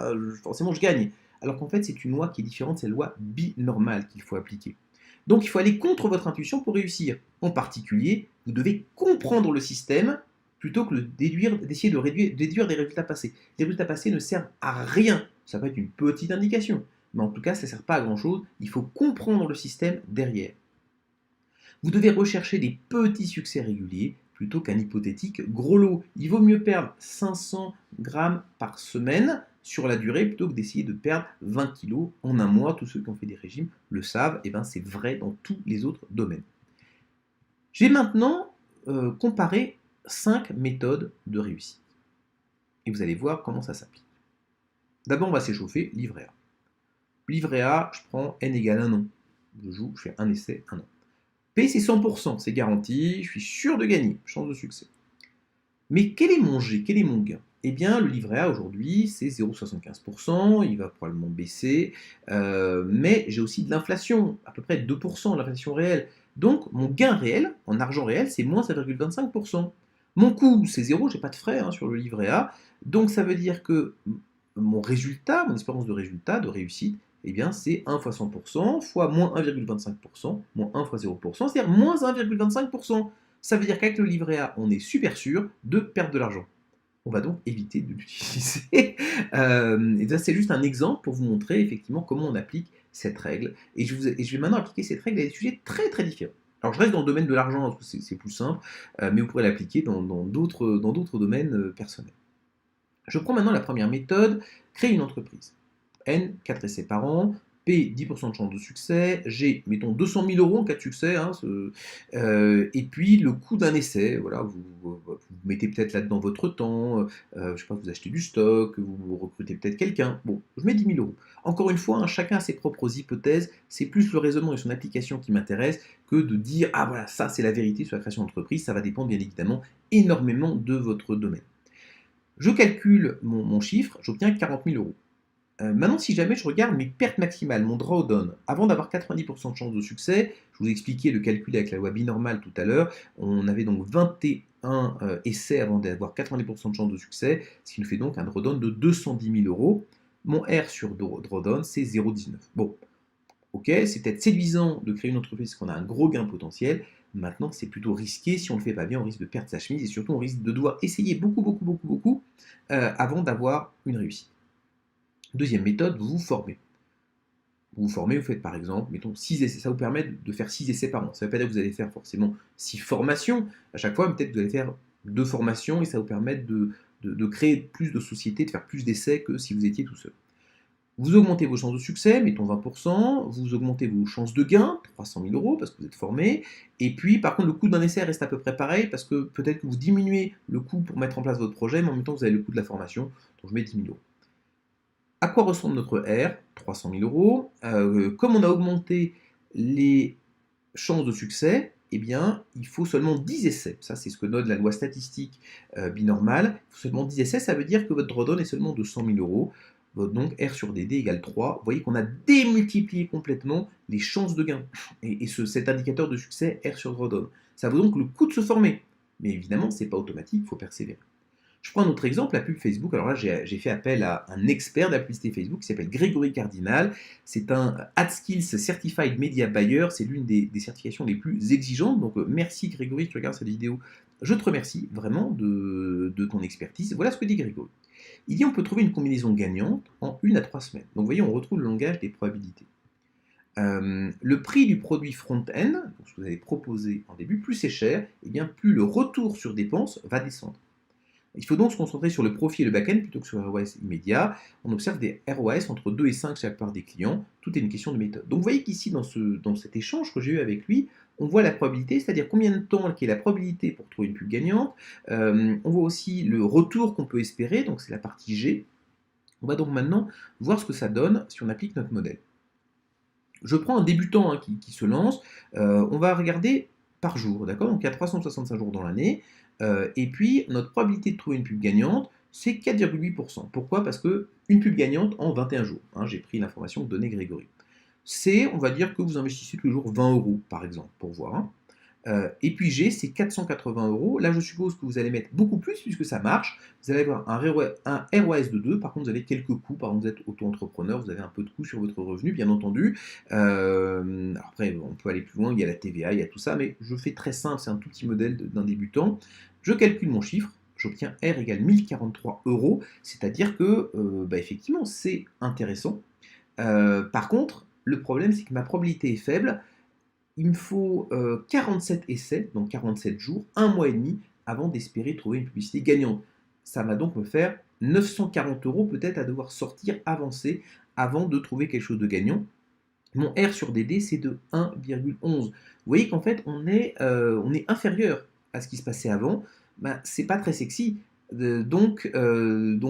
forcément je gagne. Alors qu'en fait, c'est une loi qui est différente, c'est la loi binormale qu'il faut appliquer. Donc il faut aller contre votre intuition pour réussir. En particulier, vous devez comprendre le système plutôt que d'essayer de déduire des résultats passés. Les résultats passés ne servent à rien. Ça peut être une petite indication, mais en tout cas, ça ne sert pas à grand-chose. Il faut comprendre le système derrière. Vous devez rechercher des petits succès réguliers plutôt qu'un hypothétique gros lot. Il vaut mieux perdre 500 grammes par semaine sur la durée plutôt que d'essayer de perdre 20 kilos en un mois. Tous ceux qui ont fait des régimes le savent, et c'est vrai dans tous les autres domaines. J'ai maintenant comparé 5 méthodes de réussite. Et vous allez voir comment ça s'applique. D'abord, on va s'échauffer, livret A. Livret A, je prends N égale 1 an. Je joue, je fais un essai, 1 an. P, c'est 100%, c'est garanti, je suis sûr de gagner, chance de succès. Mais quel est mon G, quel est mon gain? Eh bien, le livret A aujourd'hui, c'est 0,75%, il va probablement baisser, mais j'ai aussi de l'inflation, à peu près 2%, l'inflation réelle. Donc, mon gain réel, en argent réel, c'est moins 1,25%. Mon coût, c'est zéro, j'ai pas de frais sur le livret A. Donc, ça veut dire que mon résultat, mon espérance de résultat, de réussite, eh bien, c'est 1 fois 100% fois moins 1,25%, moins 1 fois 0%, c'est-à-dire moins 1,25%. Ça veut dire qu'avec le livret A, on est super sûr de perdre de l'argent. On va donc éviter de l'utiliser. Et ça, c'est juste un exemple pour vous montrer effectivement comment on applique cette règle. Et je vais maintenant appliquer cette règle à des sujets très très différents. Alors je reste dans le domaine de l'argent, parce que c'est plus simple, mais vous pourrez l'appliquer dans d'autres domaines personnels. Je prends maintenant la première méthode, créer une entreprise. N, 4 essais par an. P, 10% de chance de succès. G, mettons 200 000 euros en cas de succès. Et puis le coût d'un essai. Voilà, vous mettez peut-être là-dedans votre temps. Je sais pas, vous achetez du stock, vous recrutez peut-être quelqu'un. Bon, je mets 10 000 euros. Encore une fois, chacun a ses propres hypothèses. C'est plus le raisonnement et son application qui m'intéresse que de dire ah voilà, ça c'est la vérité sur la création d'entreprise. Ça va dépendre bien évidemment énormément de votre domaine. Je calcule mon chiffre, j'obtiens 40 000 euros. Maintenant, si jamais je regarde mes pertes maximales, mon drawdown, avant d'avoir 90% de chance de succès, je vous ai expliqué le calcul avec la loi binormale tout à l'heure, on avait donc 21 essais avant d'avoir 90% de chance de succès, ce qui nous fait donc un drawdown de 210 000 euros. Mon R sur drawdown, c'est 0,19. Bon, ok, c'est peut-être séduisant de créer une entreprise parce qu'on a un gros gain potentiel. Maintenant, c'est plutôt risqué. Si on ne le fait pas bien, on risque de perdre sa chemise et surtout, on risque de devoir essayer beaucoup avant d'avoir une réussite. Deuxième méthode, vous vous formez. Vous vous formez, vous faites par exemple, mettons 6 essais. Ça vous permet de faire 6 essais par an. Ça ne veut pas dire que vous allez faire forcément 6 formations à chaque fois, mais peut-être que vous allez faire 2 formations et ça vous permet de créer plus de sociétés, de faire plus d'essais que si vous étiez tout seul. Vous augmentez vos chances de succès, mettons 20%, vous augmentez vos chances de gain, 300 000 euros parce que vous êtes formé, et puis par contre le coût d'un essai reste à peu près pareil parce que peut-être que vous diminuez le coût pour mettre en place votre projet, mais en même temps vous avez le coût de la formation, donc je mets 10 000 euros. À quoi ressemble notre R? 300 000 euros. Comme on a augmenté les chances de succès, eh bien, il faut seulement 10 essais. Ça, c'est ce que donne la loi statistique binormale. Il faut seulement 10 essais, ça veut dire que votre drawdown est seulement de 100 000 euros. Donc, R sur DD égale 3. Vous voyez qu'on a démultiplié complètement les chances de gain. Et cet indicateur de succès, R sur drawdown. Ça vaut donc le coût de se former. Mais évidemment, ce n'est pas automatique, il faut persévérer. Je prends un autre exemple, la pub Facebook. Alors là, j'ai fait appel à un expert de la publicité Facebook qui s'appelle Grégory Cardinal. C'est un AdSkills Certified Media Buyer. C'est l'une des certifications les plus exigeantes. Donc merci Grégory, tu regardes cette vidéo. Je te remercie vraiment de ton expertise. Voilà ce que dit Grégory. Il dit on peut trouver une combinaison gagnante en 1 à 3 semaines. Donc vous voyez, on retrouve le langage des probabilités. Le prix du produit front-end, ce que vous avez proposé en début, plus c'est cher, et bien plus le retour sur dépense va descendre. Il faut donc se concentrer sur le profit et le back-end plutôt que sur le ROAS immédiat. On observe des ROAS entre 2 et 5 chaque part des clients. Tout est une question de méthode. Donc vous voyez qu'ici, dans cet échange que j'ai eu avec lui, on voit la probabilité, c'est-à-dire combien de temps qui est la probabilité pour trouver une pub gagnante. On voit aussi le retour qu'on peut espérer, donc c'est la partie G. On va donc maintenant voir ce que ça donne si on applique notre modèle. Je prends un débutant qui se lance. On va regarder par jour, d'accord? Donc il y a 365 jours dans l'année. Et puis notre probabilité de trouver une pub gagnante, c'est 4,8%. Pourquoi? Parce que une pub gagnante en 21 jours. J'ai pris l'information que donnait Grégory. C'est, on va dire que vous investissez tous les jours 20 euros, par exemple, pour voir. Et puis G, c'est 480 euros. Là, je suppose que vous allez mettre beaucoup plus puisque ça marche. Vous allez avoir un ROAS de 2. Par contre, vous avez quelques coûts. Par exemple, vous êtes auto-entrepreneur, vous avez un peu de coûts sur votre revenu, bien entendu. Après, on peut aller plus loin. Il y a la TVA, il y a tout ça. Mais je fais très simple. C'est un tout petit modèle d'un débutant. Je calcule mon chiffre. J'obtiens R égale 1043 euros. C'est-à-dire que, effectivement, c'est intéressant. Par contre, le problème, c'est que ma probabilité est faible. Il me faut 47 essais, donc 47 jours, un mois et demi, avant d'espérer trouver une publicité gagnante. Ça va donc me faire 940 euros peut-être à devoir sortir, avancer, avant de trouver quelque chose de gagnant. Mon R sur DD, c'est de 1,11. Vous voyez qu'en fait, on est inférieur à ce qui se passait avant. C'est pas très sexy. Donc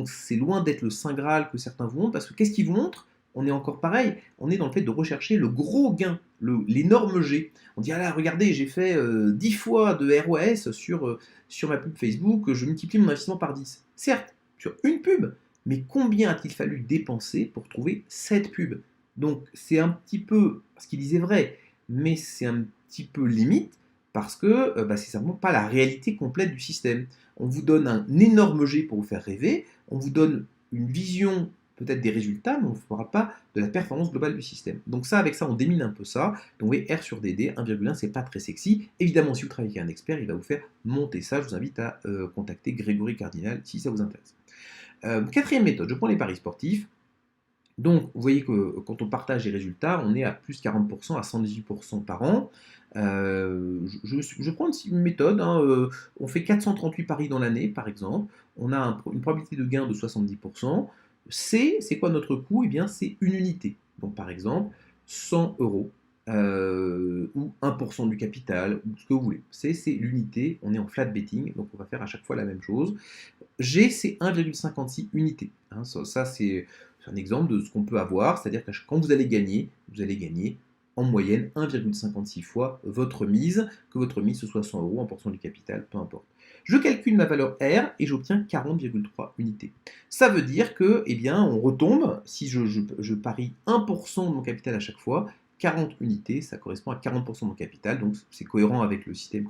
c'est loin d'être le Saint Graal que certains vous montrent, parce que qu'est-ce qu'ils vous montrent? On est encore pareil, on est dans le fait de rechercher le gros gain, l'énorme G. On dit, ah là, regardez, j'ai fait 10 fois de ROAS sur ma pub Facebook, je multiplie mon investissement par 10. Certes, sur une pub, mais combien a-t-il fallu dépenser pour trouver cette pub? Donc c'est un petit peu, ce qu'il disait vrai, mais c'est un petit peu limite parce que c'est simplement pas la réalité complète du système. On vous donne un énorme jet pour vous faire rêver, on vous donne une vision peut-être des résultats, mais on ne vous parle pas de la performance globale du système. Donc ça, avec ça, on démine un peu ça. Donc vous voyez, R sur DD, 1,1, c'est pas très sexy. Évidemment, si vous travaillez avec un expert, il va vous faire monter ça. Je vous invite à contacter Grégory Cardinal si ça vous intéresse. Quatrième méthode, je prends les paris sportifs. Donc, vous voyez que quand on partage les résultats, on est à plus 40%, à 118% par an. Je prends une méthode, hein, on fait 438 paris dans l'année, par exemple. On a une probabilité de gain de 70%. C'est quoi notre coût? Eh bien, c'est une unité. Donc, par exemple, 100 euros ou 1% du capital, ou ce que vous voulez. C'est l'unité, on est en flat betting, donc on va faire à chaque fois la même chose. G, c'est 1,56 unités. Hein, ça c'est un exemple de ce qu'on peut avoir, c'est-à-dire que quand vous allez gagner en moyenne 1,56 fois votre mise, que votre mise ce soit 100 euros, 1% du capital, peu importe. Je calcule ma valeur R et j'obtiens 40,3 unités. Ça veut dire que, eh bien, on retombe, si je parie 1% de mon capital à chaque fois, 40 unités, ça correspond à 40% de mon capital, donc c'est cohérent avec le système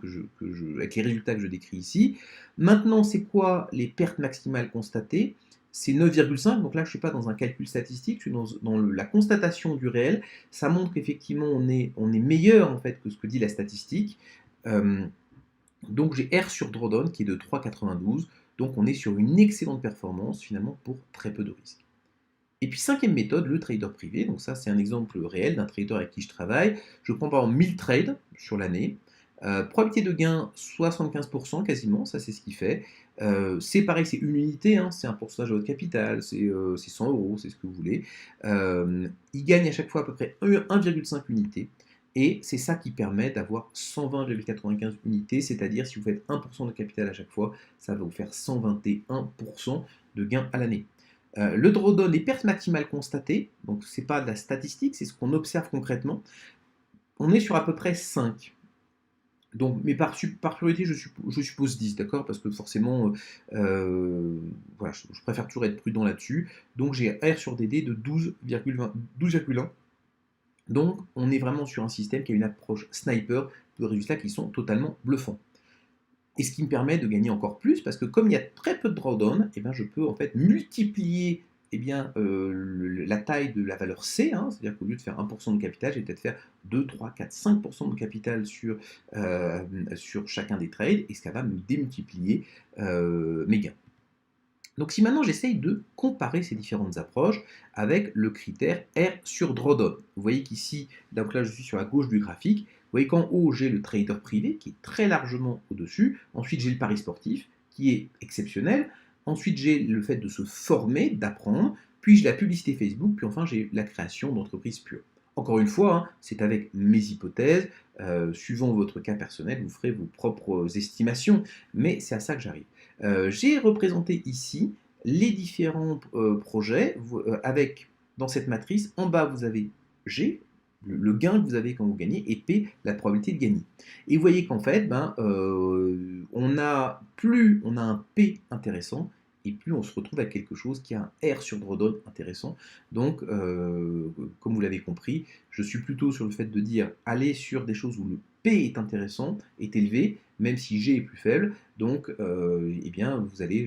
avec les résultats que je décris ici. Maintenant, c'est quoi les pertes maximales constatées? C'est 9,5, donc là je ne suis pas dans un calcul statistique, je suis dans la constatation du réel. Ça montre qu'effectivement on est meilleur en fait que ce que dit la statistique. Donc j'ai R sur drawdown qui est de 3,92, donc on est sur une excellente performance finalement pour très peu de risques. Et puis cinquième méthode, le trader privé. Donc ça c'est un exemple réel d'un trader avec qui je travaille. Je prends par exemple 1000 trades sur l'année. Probabilité de gain 75% quasiment, ça c'est ce qu'il fait. C'est pareil, c'est une unité, hein, c'est un pourcentage de votre capital, c'est 100 euros, c'est ce que vous voulez. Il gagne à chaque fois à peu près 1,5 unités. Et c'est ça qui permet d'avoir 120,95 unités, c'est-à-dire si vous faites 1% de capital à chaque fois, ça va vous faire 121% de gain à l'année. Le drawdown, les pertes maximales constatées, donc c'est pas de la statistique, c'est ce qu'on observe concrètement. On est sur à peu près 5. Donc, mais par priorité, je suppose 10, d'accord? Parce que forcément, voilà, je préfère toujours être prudent là-dessus. Donc, j'ai R sur DD de 12,1. Donc, on est vraiment sur un système qui a une approche sniper de résultats qui sont totalement bluffants. Et ce qui me permet de gagner encore plus, parce que comme il y a très peu de drawdown, eh bien, je peux en fait multiplier eh bien, la taille de la valeur C, hein, c'est-à-dire qu'au lieu de faire 1% de capital, je vais peut-être faire 2, 3, 4, 5% de capital sur chacun des trades, et ça va me démultiplier mes gains. Donc si maintenant j'essaye de comparer ces différentes approches avec le critère R sur drawdown, vous voyez qu'ici, donc là je suis sur la gauche du graphique, vous voyez qu'en haut j'ai le trader privé qui est très largement au-dessus, ensuite j'ai le pari sportif qui est exceptionnel, ensuite j'ai le fait de se former, d'apprendre, puis j'ai la publicité Facebook, puis enfin j'ai la création d'entreprises pures. Encore une fois, hein, c'est avec mes hypothèses, suivant votre cas personnel, vous ferez vos propres estimations, mais c'est à ça que j'arrive. J'ai représenté ici les différents projets avec, dans cette matrice, en bas vous avez G, le gain que vous avez quand vous gagnez, et P, la probabilité de gagner. Et vous voyez qu'en fait, plus on a un P intéressant, et plus on se retrouve avec quelque chose qui a un R sur drawdown intéressant. Donc, comme vous l'avez compris, je suis plutôt sur le fait de dire aller sur des choses où le P est intéressant, est élevé, même si G est plus faible. Donc, eh bien, vous allez.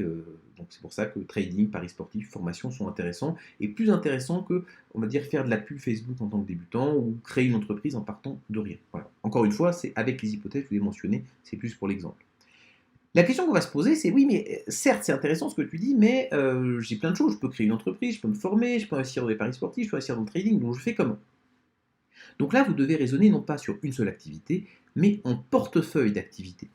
Donc, c'est pour ça que trading, paris sportif, formation sont intéressants et plus intéressants que, on va dire, faire de la pub Facebook en tant que débutant ou créer une entreprise en partant de rien. Voilà. Encore une fois, c'est avec les hypothèses que je vous ai mentionnées, c'est plus pour l'exemple. La question qu'on va se poser, c'est oui, mais certes, c'est intéressant ce que tu dis, mais j'ai plein de choses. Je peux créer une entreprise, je peux me former, je peux investir dans les paris sportifs, je peux investir dans le trading, donc je fais comment? Donc là, vous devez raisonner non pas sur une seule activité, mais en portefeuille d'activités.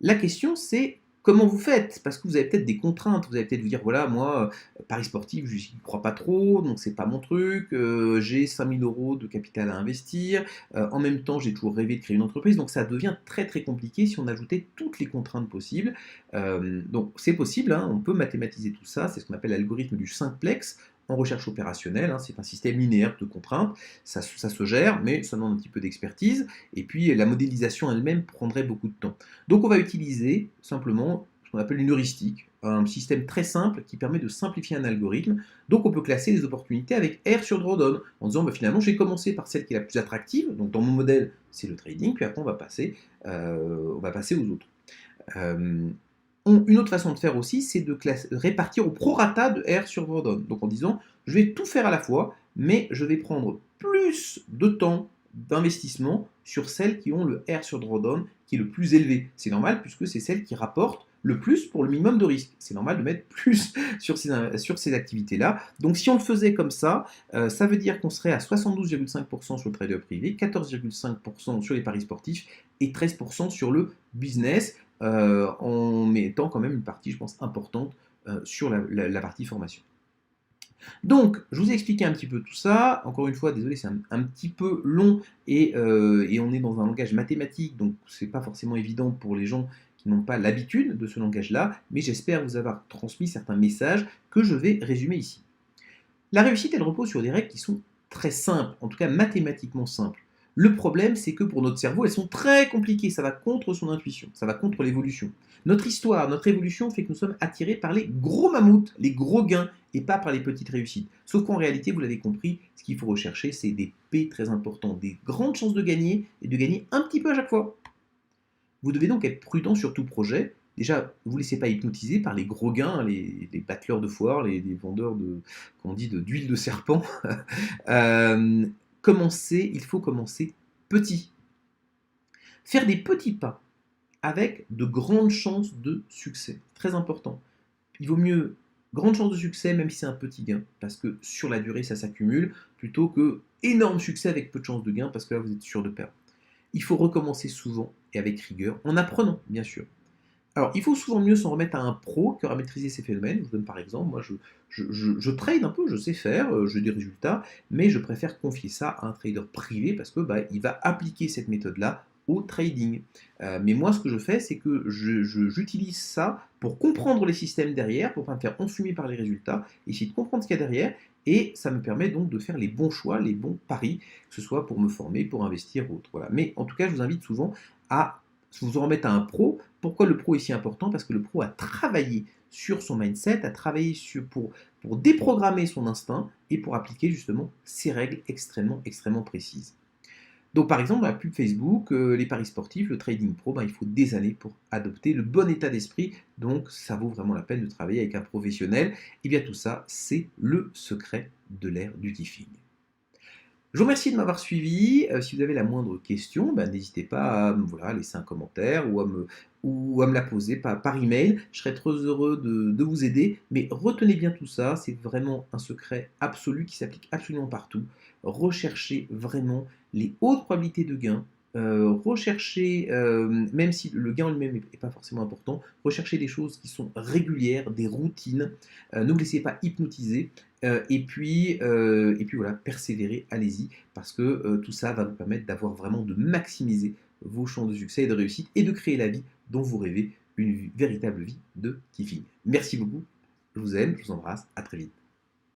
La question, c'est comment vous faites? Parce que vous avez peut-être des contraintes. Vous allez peut-être vous dire, voilà, moi, paris sportif, je n'y crois pas trop, donc c'est pas mon truc. J'ai 5000 euros de capital à investir. En même temps, j'ai toujours rêvé de créer une entreprise. Donc ça devient très très compliqué si on ajoutait toutes les contraintes possibles. Donc c'est possible, hein, on peut mathématiser tout ça. C'est ce qu'on appelle l'algorithme du simplex en recherche opérationnelle. Hein, c'est un système linéaire de contraintes. Ça se gère, mais ça demande un petit peu d'expertise. Et puis la modélisation elle-même prendrait beaucoup de temps. Donc on va utiliser simplement ce qu'on appelle une heuristique, un système très simple qui permet de simplifier un algorithme. Donc on peut classer les opportunités avec R sur Drawdown, en disant bah, finalement j'ai commencé par celle qui est la plus attractive, donc dans mon modèle c'est le trading, puis après on va passer aux autres. Une autre façon de faire aussi, c'est de répartir au prorata de R sur Drawdown. Donc en disant, je vais tout faire à la fois, mais je vais prendre plus de temps d'investissement sur celles qui ont le R sur Drawdown qui est le plus élevé. C'est normal puisque c'est celles qui rapportent le plus pour le minimum de risque. C'est normal de mettre plus sur ces activités-là. Donc si on le faisait comme ça, ça veut dire qu'on serait à 72,5% sur le trader privé, 14,5% sur les paris sportifs et 13% sur le business, en mettant quand même une partie, je pense, importante sur la partie formation. Donc, je vous ai expliqué un petit peu tout ça. Encore une fois, désolé, c'est un petit peu long et on est dans un langage mathématique, donc c'est pas forcément évident pour les gens qui n'ont pas l'habitude de ce langage-là, mais j'espère vous avoir transmis certains messages que je vais résumer ici. La réussite, elle repose sur des règles qui sont très simples, en tout cas mathématiquement simples. Le problème, c'est que pour notre cerveau, elles sont très compliquées, ça va contre son intuition, ça va contre l'évolution. Notre histoire, notre évolution fait que nous sommes attirés par les gros mammouths, les gros gains, et pas par les petites réussites. Sauf qu'en réalité, vous l'avez compris, ce qu'il faut rechercher, c'est des P très importants, des grandes chances de gagner, et de gagner un petit peu à chaque fois. Vous devez donc être prudent sur tout projet. Déjà, ne vous laissez pas hypnotiser par les gros gains, les bateleurs de foire, les vendeurs d'huile de serpent. Il faut commencer petit. Faire des petits pas avec de grandes chances de succès. Très important. Il vaut mieux grande chance de succès même si c'est un petit gain, parce que sur la durée ça s'accumule, plutôt que énorme succès avec peu de chances de gain, parce que là vous êtes sûr de perdre. Il faut recommencer souvent et avec rigueur, en apprenant bien sûr. Alors, il faut souvent mieux s'en remettre à un pro qui aura maîtrisé ces phénomènes. Je vous donne par exemple, moi je trade un peu, je sais faire, j'ai des résultats, mais je préfère confier ça à un trader privé parce que il va appliquer cette méthode-là au trading. Mais moi, ce que je fais, c'est que j'utilise ça pour comprendre les systèmes derrière, pour ne pas me faire enfumer par les résultats, essayer de comprendre ce qu'il y a derrière, et ça me permet donc de faire les bons choix, les bons paris, que ce soit pour me former, pour investir ou autre. Voilà. Mais en tout cas, je vous invite souvent à vous en remettre à un pro. Pourquoi le pro est si important? Parce que le pro a travaillé sur son mindset, a travaillé pour déprogrammer son instinct et pour appliquer justement ces règles extrêmement, extrêmement précises. Donc par exemple, la pub Facebook, les paris sportifs, le trading pro, il faut des années pour adopter le bon état d'esprit. Donc ça vaut vraiment la peine de travailler avec un professionnel. Et bien tout ça, c'est le secret de l'ère du kiffing. Je vous remercie de m'avoir suivi. Si vous avez la moindre question, n'hésitez pas à laisser un commentaire ou à me la poser par email. Je serai très heureux de vous aider. Mais retenez bien tout ça, c'est vraiment un secret absolu qui s'applique absolument partout. Recherchez vraiment les hautes probabilités de gain. Recherchez, même si le gain en lui-même n'est pas forcément important, recherchez des choses qui sont régulières, des routines. Ne vous laissez pas hypnotiser. Et puis voilà, persévérer, allez-y, parce que tout ça va vous permettre d'avoir vraiment de maximiser vos chances de succès et de réussite et de créer la vie dont vous rêvez, une véritable vie de kiffing. Merci beaucoup, je vous aime, je vous embrasse, à très vite.